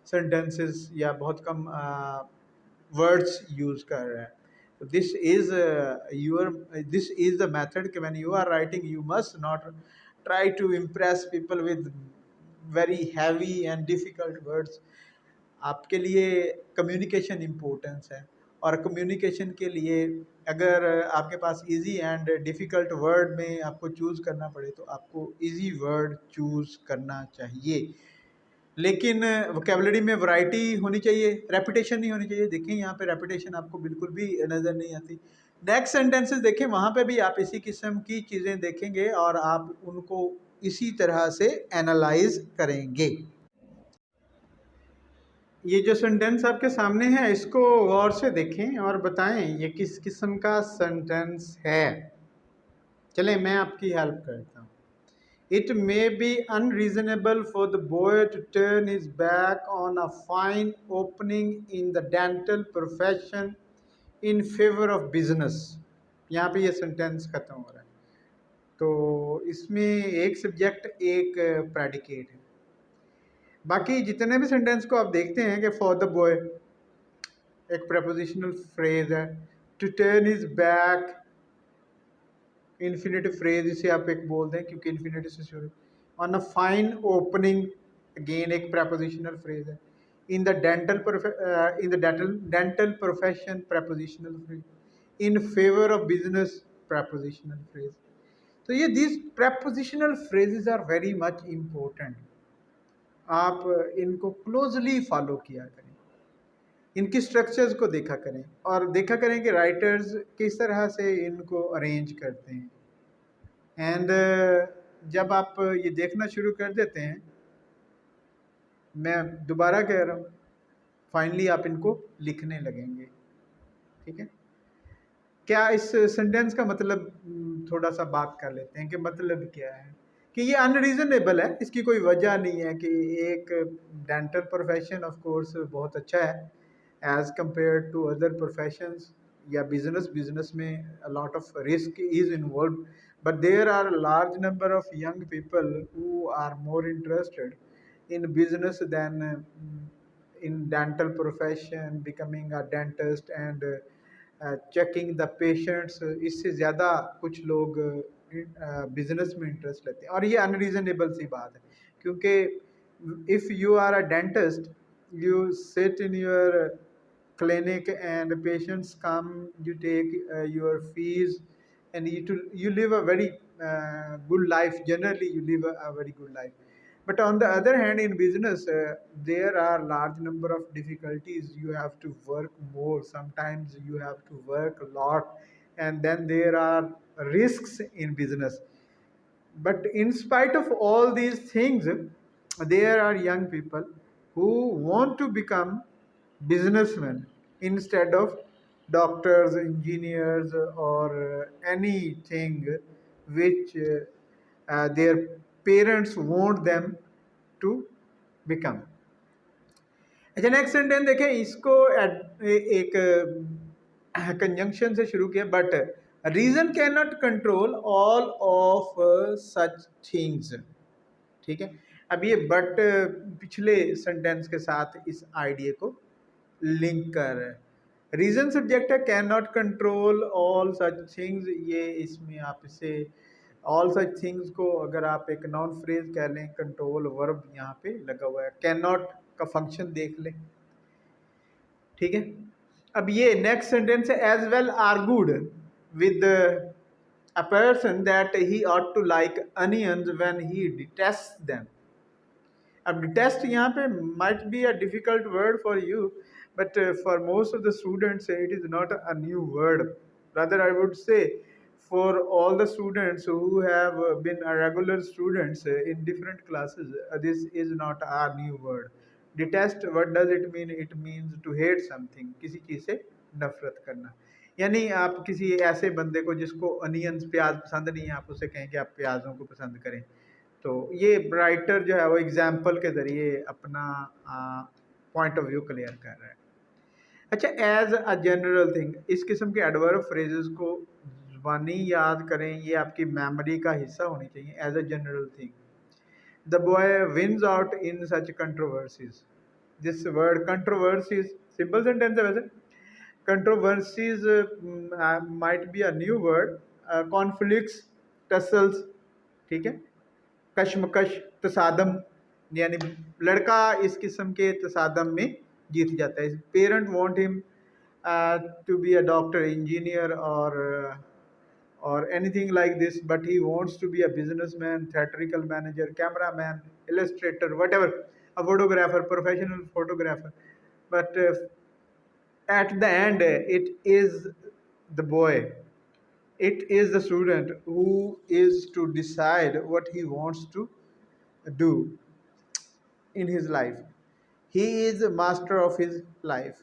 सेंटेंसेस या बहुत कम वर्ड्स यूज़ कर रहा है. So this is the method कि when you are writing you must not try to impress people with very heavy and difficult words. आपके लिए कम्युनिकेशन इम्पोर्टेंस है, और कम्युनिकेशन के लिए अगर आपके पास इजी एंड डिफ़िकल्ट वर्ड में आपको चूज़ करना पड़े तो आपको इजी वर्ड चूज़ करना चाहिए. लेकिन वोकेबलरी में वैरायटी होनी चाहिए, रेपिटेशन नहीं होनी चाहिए. देखें यहाँ पे रेपिटेशन आपको बिल्कुल भी नज़र नहीं आती. नेक्स्ट सेंटेंसेस देखें, वहाँ पे भी आप इसी किस्म की चीज़ें देखेंगे और आप उनको इसी तरह से एनालाइज करेंगे. ये जो सेंटेंस आपके सामने है इसको गौर से देखें और बताएं ये किस किस्म का सेंटेंस है. चलें मैं आपकी हेल्प करता हूँ. It may be unreasonable for the boy to turn his back on a fine opening in the dental profession in favor of business. यहाँ पे ये सेंटेंस खत्म हो रहा है. तो इसमें एक सब्जेक्ट एक प्रेडिकेट है. बाकी जितने भी सेंटेंस को आप देखते हैं कि फॉर द बॉय एक प्रपोजिशनल फ्रेज है, to turn his back infinitive phrase, इसे आप एक बोल दें क्योंकि इन्फिनेटिव से शुरू. On a fine opening again एक प्रपोजिशनल फ्रेज है. In the dental profession prepositional phrase. In favour of business prepositional phrase. तो ये this prepositional phrases are very much important. आप इनको क्लोजली फॉलो किया करें, इनकी स्ट्रक्चर्स को देखा करें और देखा करें कि राइटर्स किस तरह से इनको अरेंज करते हैं. एंड जब आप ये देखना शुरू कर देते हैं, मैं दोबारा कह रहा हूँ, फाइनली आप इनको लिखने लगेंगे. ठीक है. क्या इस सेंटेंस का मतलब थोड़ा सा बात कर लेते हैं कि मतलब क्या है. कि ये अनरीजनेबल है, इसकी कोई वजह नहीं है. कि एक डेंटल प्रोफेशन ऑफ कोर्स बहुत अच्छा है as compared to other professions, या बिजनेस में a lot of risk is involved, but there are large number of young people who are more interested in business than in dental profession, becoming a dentist and checking the patients. इससे ज़्यादा कुछ लोग business में interest लेते हैं, और ये unreasonable सी बात है. क्योंकि if you are a dentist, you sit in your clinic and patients come, you take your fees, and you live a very good life. Generally you live a very good life. But on the other hand, in business there are large number of difficulties. You have to work more, sometimes you have to work a lot, and then there are risks in business. But in spite of all these things, there are young people who want to become businessmen instead of doctors, engineers, or anything which their parents want them to become. अच्छा, next sentence देखें. इसको एक conjunction से शुरू किया. But reason can not control all of such things. ठीक है. अब ये बट पिछले सेंटेंस के साथ इस आइडिया को लिंक कर रहा है. रीजन सब्जेक्ट है, can not control all such things. ये इसमें आप इसे ऑल सच थिंग्स को अगर आप एक नॉन फ्रेज कह लें, कंट्रोल वर्ब यहाँ पे लगा हुआ है. कैन नॉट का फंक्शन देख लें. ठीक है. अब ये नेक्स्ट सेंटेंस है, as well argued with a person that he ought to like onions when he detest them. अब डिटेस्ट यहाँ पे might be a difficult word for you, but for most of the students it is not a new word. Rather I would say for all the students who have been regular students in different classes, this is not a new word. Detest, what does it mean? It means to hate something, किसी चीज़ से नफरत करना। यानी आप किसी ऐसे बंदे को जिसको अनियंस प्याज पसंद नहीं है, आप उसे कहें कि आप प्याजों को पसंद करें। तो ये राइटर जो है वो एग्जाम्पल के ज़रिए अपना पॉइंट ऑफ व्यू क्लियर कर रहा है। अच्छा, एज अ जनरल थिंग, इस किस्म के एडवर्ब फ्रेजेस को ज़ुबानी याद करें, ये आपकी मेमोरी का हिस्सा होनी चाहिए। As a general thing, the boy wins out in such controversies. This word controversies simple sentence है वैसे। Controversies might be a new word. Conflicts, tussles, ठीक है, कश्मकश, तसादम, यानी लड़का इस किस्म के तसादम में जीत जाता है। Parent want him to be a doctor, engineer or anything like this, but he wants to be a businessman, theatrical manager, cameraman, illustrator, whatever, a photographer, professional photographer. But at the end, it is the boy, it is the student who is to decide what he wants to do in his life. He is a master of his life.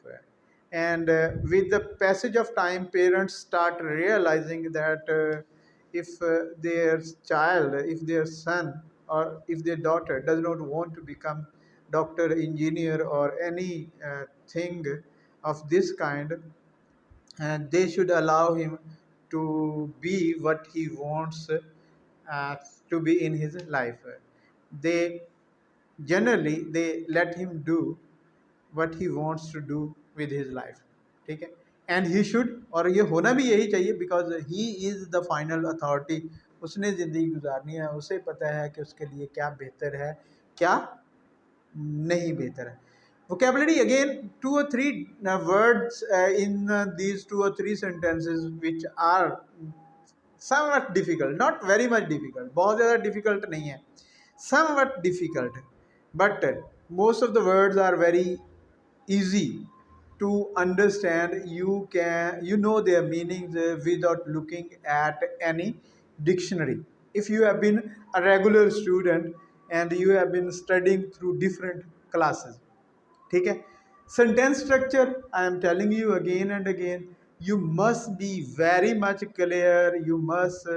And with the passage of time, parents start realizing that if their child, if their son or if their daughter does not want to become doctor, engineer, or any thing of this kind, and they should allow him to be what he wants to be in his life. They generally they let him do what he wants to do with his life, ठीक है। And he should, और ये होना भी यही चाहिए, because he is the final authority. उसने ज़िंदगी गुजारनी है, उसे पता है कि उसके लिए क्या बेहतर है, क्या नहीं बेहतर है। Vocabulary again, 2 or 3 words in these 2 or 3 sentences which are somewhat difficult, not very much difficult, बहुत ज़्यादा difficult नहीं है, somewhat difficult, but most of the words are very easy to understand. You know their meanings without looking at any dictionary. If you have been a regular student and you have been studying through different classes, ठीक है। Sentence structure, I am telling you again and again, you must be very much clear, you must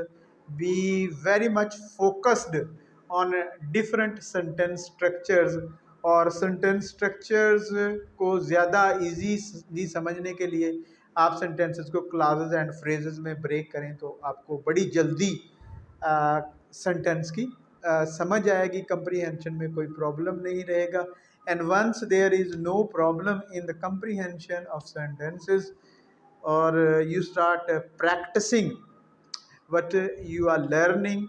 be very much focused on different sentence structures. और sentence structures को ज़्यादा easy समझने के लिए आप sentences को क्लासेस एंड फ्रेजेस में break करें, तो आपको बड़ी जल्दी सेंटेंस की समझ आएगी, कंप्रीहेंशन में कोई प्रॉब्लम नहीं रहेगा। And once there is no problem in the comprehension of sentences, or you start practicing what you are learning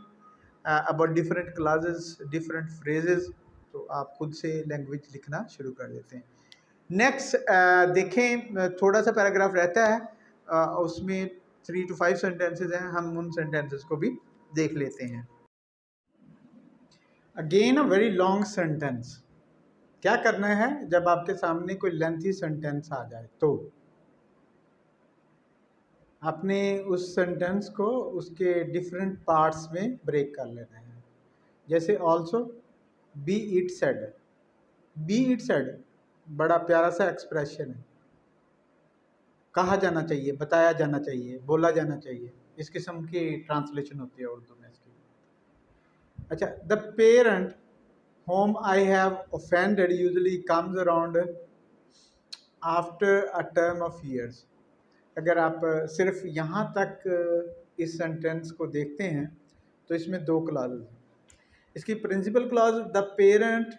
about different classes, different phrases, तो आप खुद से लैंग्वेज लिखना शुरू कर देते हैं। नेक्स्ट देखें, थोड़ा सा पैराग्राफ रहता है, उसमें 3 to 5 सेंटेंसेज हैं, हम उन सेंटेंसेस को भी देख लेते हैं। Again a very long sentence. क्या करना है जब आपके सामने कोई लेंथी सेंटेंस आ जाए, तो आपने उस सेंटेंस को उसके डिफरेंट पार्ट्स में ब्रेक कर लेना है। जैसे also, B it said, B it said बड़ा प्यारा सा एक्सप्रेशन है, कहा जाना चाहिए, बताया जाना चाहिए, बोला जाना चाहिए, इस किस्म की ट्रांसलेशन होती है उर्दू में इसकी। अच्छा, the parent whom I have offended usually comes around after a term of years. अगर आप सिर्फ यहाँ तक इस सेंटेंस को देखते हैं तो इसमें 2 क्लॉज हैं। इसकी principal clause, the parent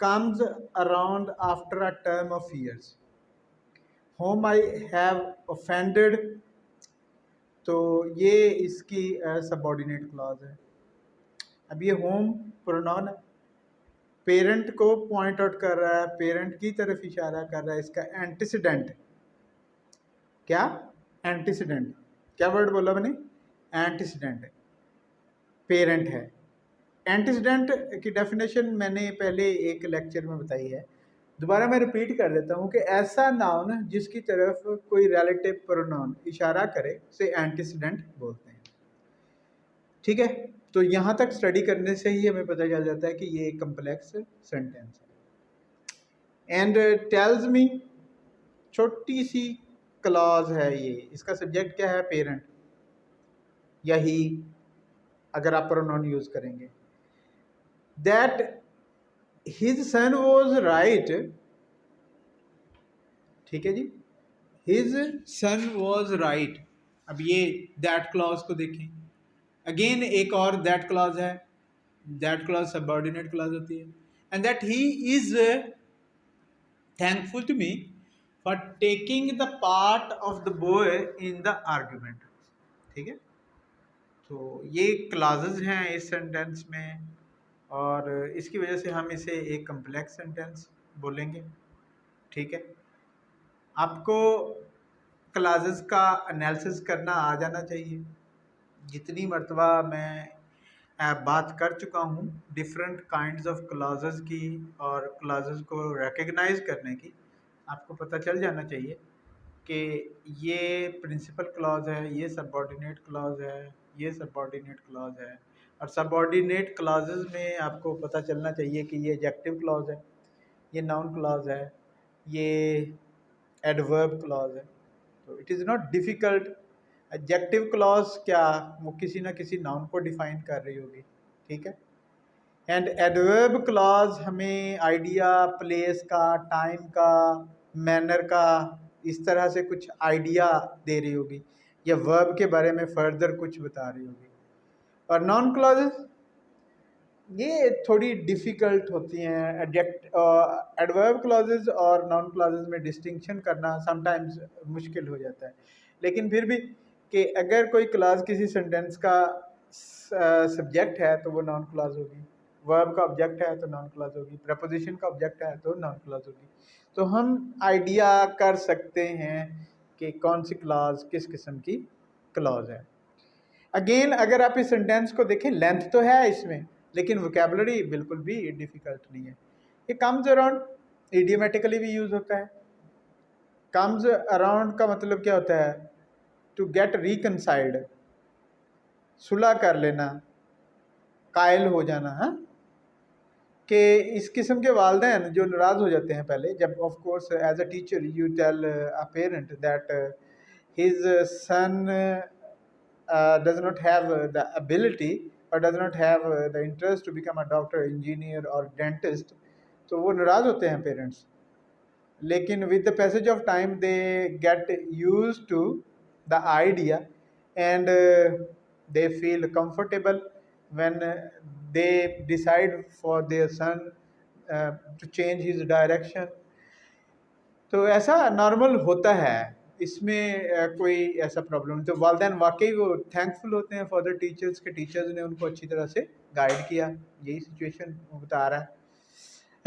comes around after a term of years. whom I have offended, तो ये इसकी सबऑर्डिनेट क्लॉज है। अब ये होम प्रोनाउन पेरेंट को पॉइंट आउट कर रहा है, पेरेंट की तरफ इशारा कर रहा है। इसका एंटीसीडेंट क्या, एंटीसीडेंट, क्या वर्ड बोला मैंने, एंटीसीडेंट, पेरेंट है। एंटीसीडेंट की डेफिनेशन मैंने पहले एक लेक्चर में बताई है, दोबारा मैं रिपीट कर देता हूँ कि ऐसा नाउन जिसकी तरफ कोई रिलेटिव प्रोनाउन इशारा करे उसे एंटीसीडेंट बोलते हैं। ठीक है, तो यहाँ तक स्टडी करने से ही हमें पता चल जाता है कि ये एक कम्प्लेक्स सेंटेंस है। एंड टेल्स मी, छोटी सी क्लॉज है ये, इसका सब्जेक्ट क्या है? पेरेंट या ही, अगर आप प्रोनाउन यूज करेंगे। That his son was right, ठीक है जी, हिज सन वॉज राइट। अब ये दैट क्लॉज को देखें, अगेन एक और दैट क्लॉज है, दैट क्लॉज सबऑर्डिनेट क्लॉज होती है। And that he is thankful to me for taking the part of the boy in the argument, ठीक है। तो ये क्लॉजेज हैं इस सेंटेंस में, और इसकी वजह से हम इसे एक कम्प्लेक्स सेंटेंस बोलेंगे, ठीक है। आपको क्लॉजेज का एनालिसिस करना आ जाना चाहिए। जितनी मर्तबा मैं बात कर चुका हूँ डिफरेंट काइंड्स ऑफ क्लॉजेज की और क्लॉजेज को रिकग्नाइज करने की, आपको पता चल जाना चाहिए कि ये प्रिंसिपल क्लॉज है, ये सबऑर्डिनेट क्लॉज है, ये सबऑर्डिनेट क्लॉज है। और सबऑर्डिनेट क्लॉजेज में आपको पता चलना चाहिए कि ये एडजेक्टिव क्लॉज है, ये नाउन क्लॉज है, ये एडवर्ब क्लॉज है। तो it is not difficult. Adjective clause क्या, वो किसी ना किसी नाउन को डिफाइन कर रही होगी, ठीक है। एंड एडवर्ब क्लॉज हमें आइडिया प्लेस का, टाइम का, मैनर का, इस तरह से कुछ आइडिया दे रही होगी, या वर्ब के बारे में फर्दर कुछ बता रही होगी। और नॉन क्लॉजेज ये थोड़ी डिफ़िकल्ट होती हैं। एडवर्ब क्लॉजेज और नॉन क्लॉजेज में डिस्टिंक्शन करना समटाइम्स मुश्किल हो जाता है, लेकिन फिर भी कि अगर कोई क्लॉज किसी सेंटेंस का सब्जेक्ट है तो वो नॉन क्लॉज होगी, वर्ब का ऑब्जेक्ट है तो नॉन क्लॉज होगी, प्रपोजिशन का ऑब्जेक्ट है तो नॉन क्लॉज होगी। तो हम आइडिया कर सकते हैं कि कौन सी क्लॉज किस किस्म की क्लॉज है। अगेन अगर आप इस सेंटेंस को देखें, लेंथ तो है इसमें, लेकिन वोकेबलरी बिल्कुल भी डिफ़िकल्ट नहीं है। ये कम्स अराउंड इडियोमेटिकली भी यूज़ होता है। कम्स अराउंड का मतलब क्या होता है? टू गेट रिकनसाइल्ड, सुलह कर लेना, कायल हो जाना। हाँ, कि इस किस्म के वालदैन जो नाराज़ हो जाते हैं पहले, जब of course as a teacher you tell a parent that his son does not have the ability or does not have the interest to become a doctor, engineer or dentist, तो वो नाराज़ होते हैं पेरेंट्स। लेकिन with the passage of time they get used to the idea and they feel comfortable when they decide for their son to change his direction। तो ऐसा normal होता है, इसमें कोई ऐसा प्रॉब्लम नहीं। तो वालदैन वाकई वो थैंकफुल होते हैं फॉर द टीचर्स के टीचर्स ने उनको अच्छी तरह से गाइड किया, यही सिचुएशन वो बता रहा है।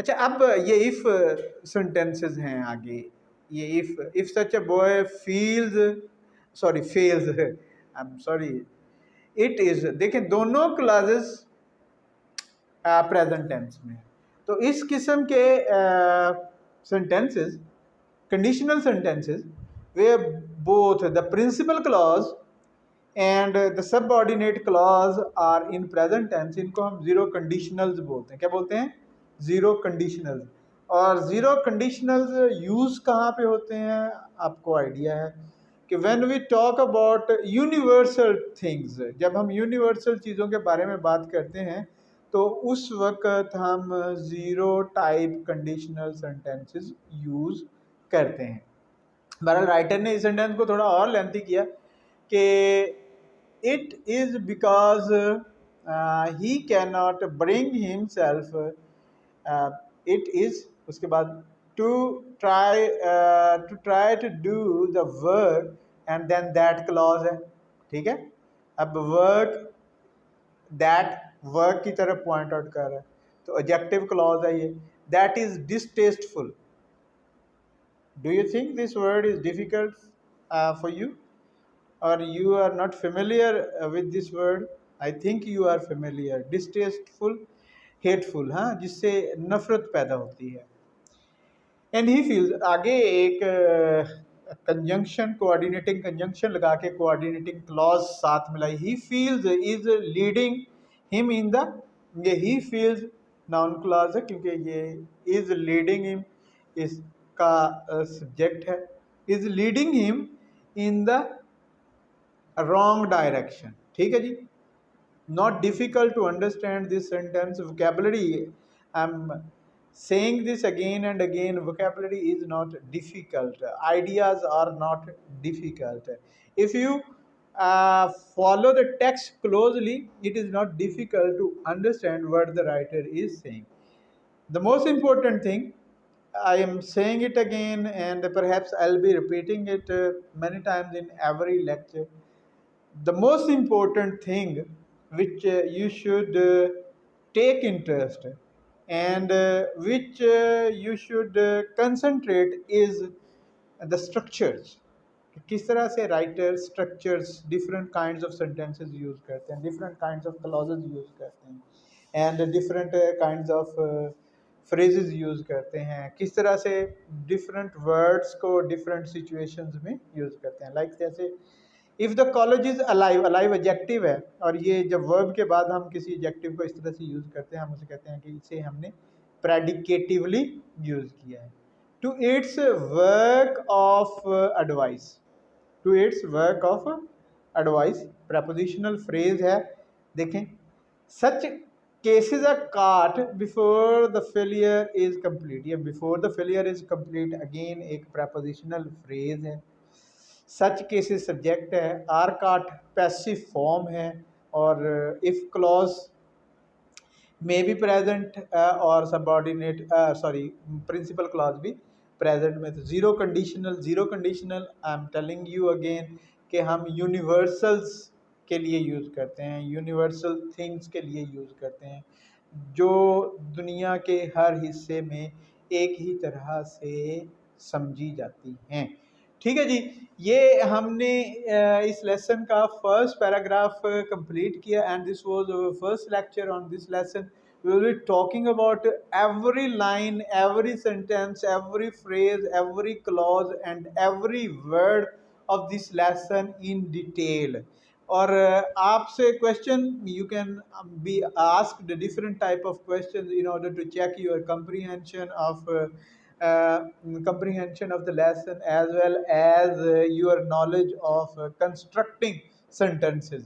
अच्छा, अब ये इफ़ सेंटेंसेस हैं आगे, ये if such a boy fails, I am sorry, it is, देखें दोनों क्लॉजेस प्रेजेंट टेंस में। तो इस किस्म के sentences, conditional sentences, where both the principal clause and the subordinate clause are in present tense, इनको हम zero conditionals बोलते हैं। क्या बोलते हैं? zero conditionals। और zero conditionals यूज़ कहाँ पे होते हैं? आपको आइडिया है कि when we talk about universal things, जब हम universal चीज़ों के बारे में बात करते हैं तो उस वक्त हम zero type conditional sentences use करते हैं। बहरहाल राइटर ने इस सेंटेंस को थोड़ा और लेंथी किया कि it is because he can not bring himself, it is, उसके बाद to try to do the work and then that clause है, ठीक है। अब वर्क, दैट वर्क की तरफ पॉइंट आउट कर रहा है, तो एडजेक्टिव क्लॉज है ये। That is distasteful. Do you think this word is difficult for you, और you are not familiar with this word? I think you are familiar. Distasteful, hateful, हाँ, जिससे नफरत पैदा होती है। एंड ही फील्स, आगे एक कंजंक्शन, कोऑर्डिनेटिंग कंजंक्शन लगा के कोऑर्डिनेटिंग क्लॉज साथ मिलाई, he feels is leading him in the, ये ही फील्स नाउन क्लॉज है क्योंकि ये इज लीडिंग हिम इसका सब्जेक्ट है, is leading him in the wrong direction. ठीक है जी। Not difficult to understand this sentence. Vocabulary, I'm saying this again and again, vocabulary is not difficult. Ideas are not difficult. If you follow the text closely, it is not difficult to understand what the writer is saying. The most important thing, I am saying it again, and perhaps I'll be repeating it many times in every lecture. The most important thing which you should take interest and which you should concentrate is the structures. किस तरह से writer structures different kinds of sentences use करते हैं, different kinds of clauses use करते हैं and different kinds of phrases use करते हैं, किस तरह से डिफरेंट वर्ड्स को डिफरेंट सिचुएशंस में यूज करते हैं। लाइक जैसे if the college is alive, alive adjective है और ये जब वर्ब के बाद हम किसी एडजेक्टिव को इस तरह से यूज करते हैं, हम उसे कहते हैं कि इसे हमने प्रेडिकेटिवली यूज किया है। To its work of advice, to its work of advice prepositional phrase है। देखें, such cases are caught before the failure is complete, ये before the failure is complete again एक प्रपोजिशनल फ्रेज है। Such cases subject है, are caught passive form है और if clause may be present और subordinate sorry principal clause भी present में। तो zero conditional, zero conditional I am telling you again कि हम यूनिवर्सल्स के लिए यूज़ करते हैं, यूनिवर्सल थिंग्स के लिए यूज़ करते हैं जो दुनिया के हर हिस्से में एक ही तरह से समझी जाती हैं। ठीक है जी। ये हमने इस लेसन का फर्स्ट पैराग्राफ कंप्लीट किया and this was our first lecture on this lesson. We will be talking about every line, every sentence, every phrase, every clause and every word of this lesson in detail. और आपसे question, you can be asked different type of questions in order to check your comprehension of the lesson as well as your knowledge of constructing sentences.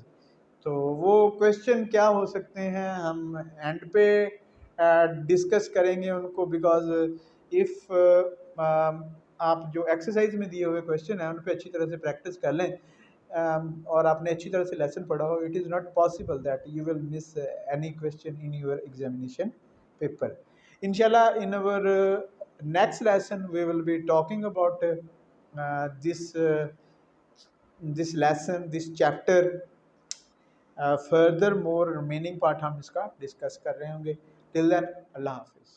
तो वो question क्या हो सकते हैं हम and पे डिस्कस करेंगे उनको, बिकॉज इफ़ आप जो एक्सरसाइज में दिए हुए क्वेश्चन हैं उन पे अच्छी तरह से प्रैक्टिस कर लें और आपने अच्छी तरह से लेसन पढ़ा हो, it is not possible that you will miss any question in your examination paper. इंशाल्लाह इन अवर next lesson we will be talking about this lesson, this chapter, further more remaining part हम इसका डिस्कस कर रहे होंगे। Till then अल्लाह हाफिज़।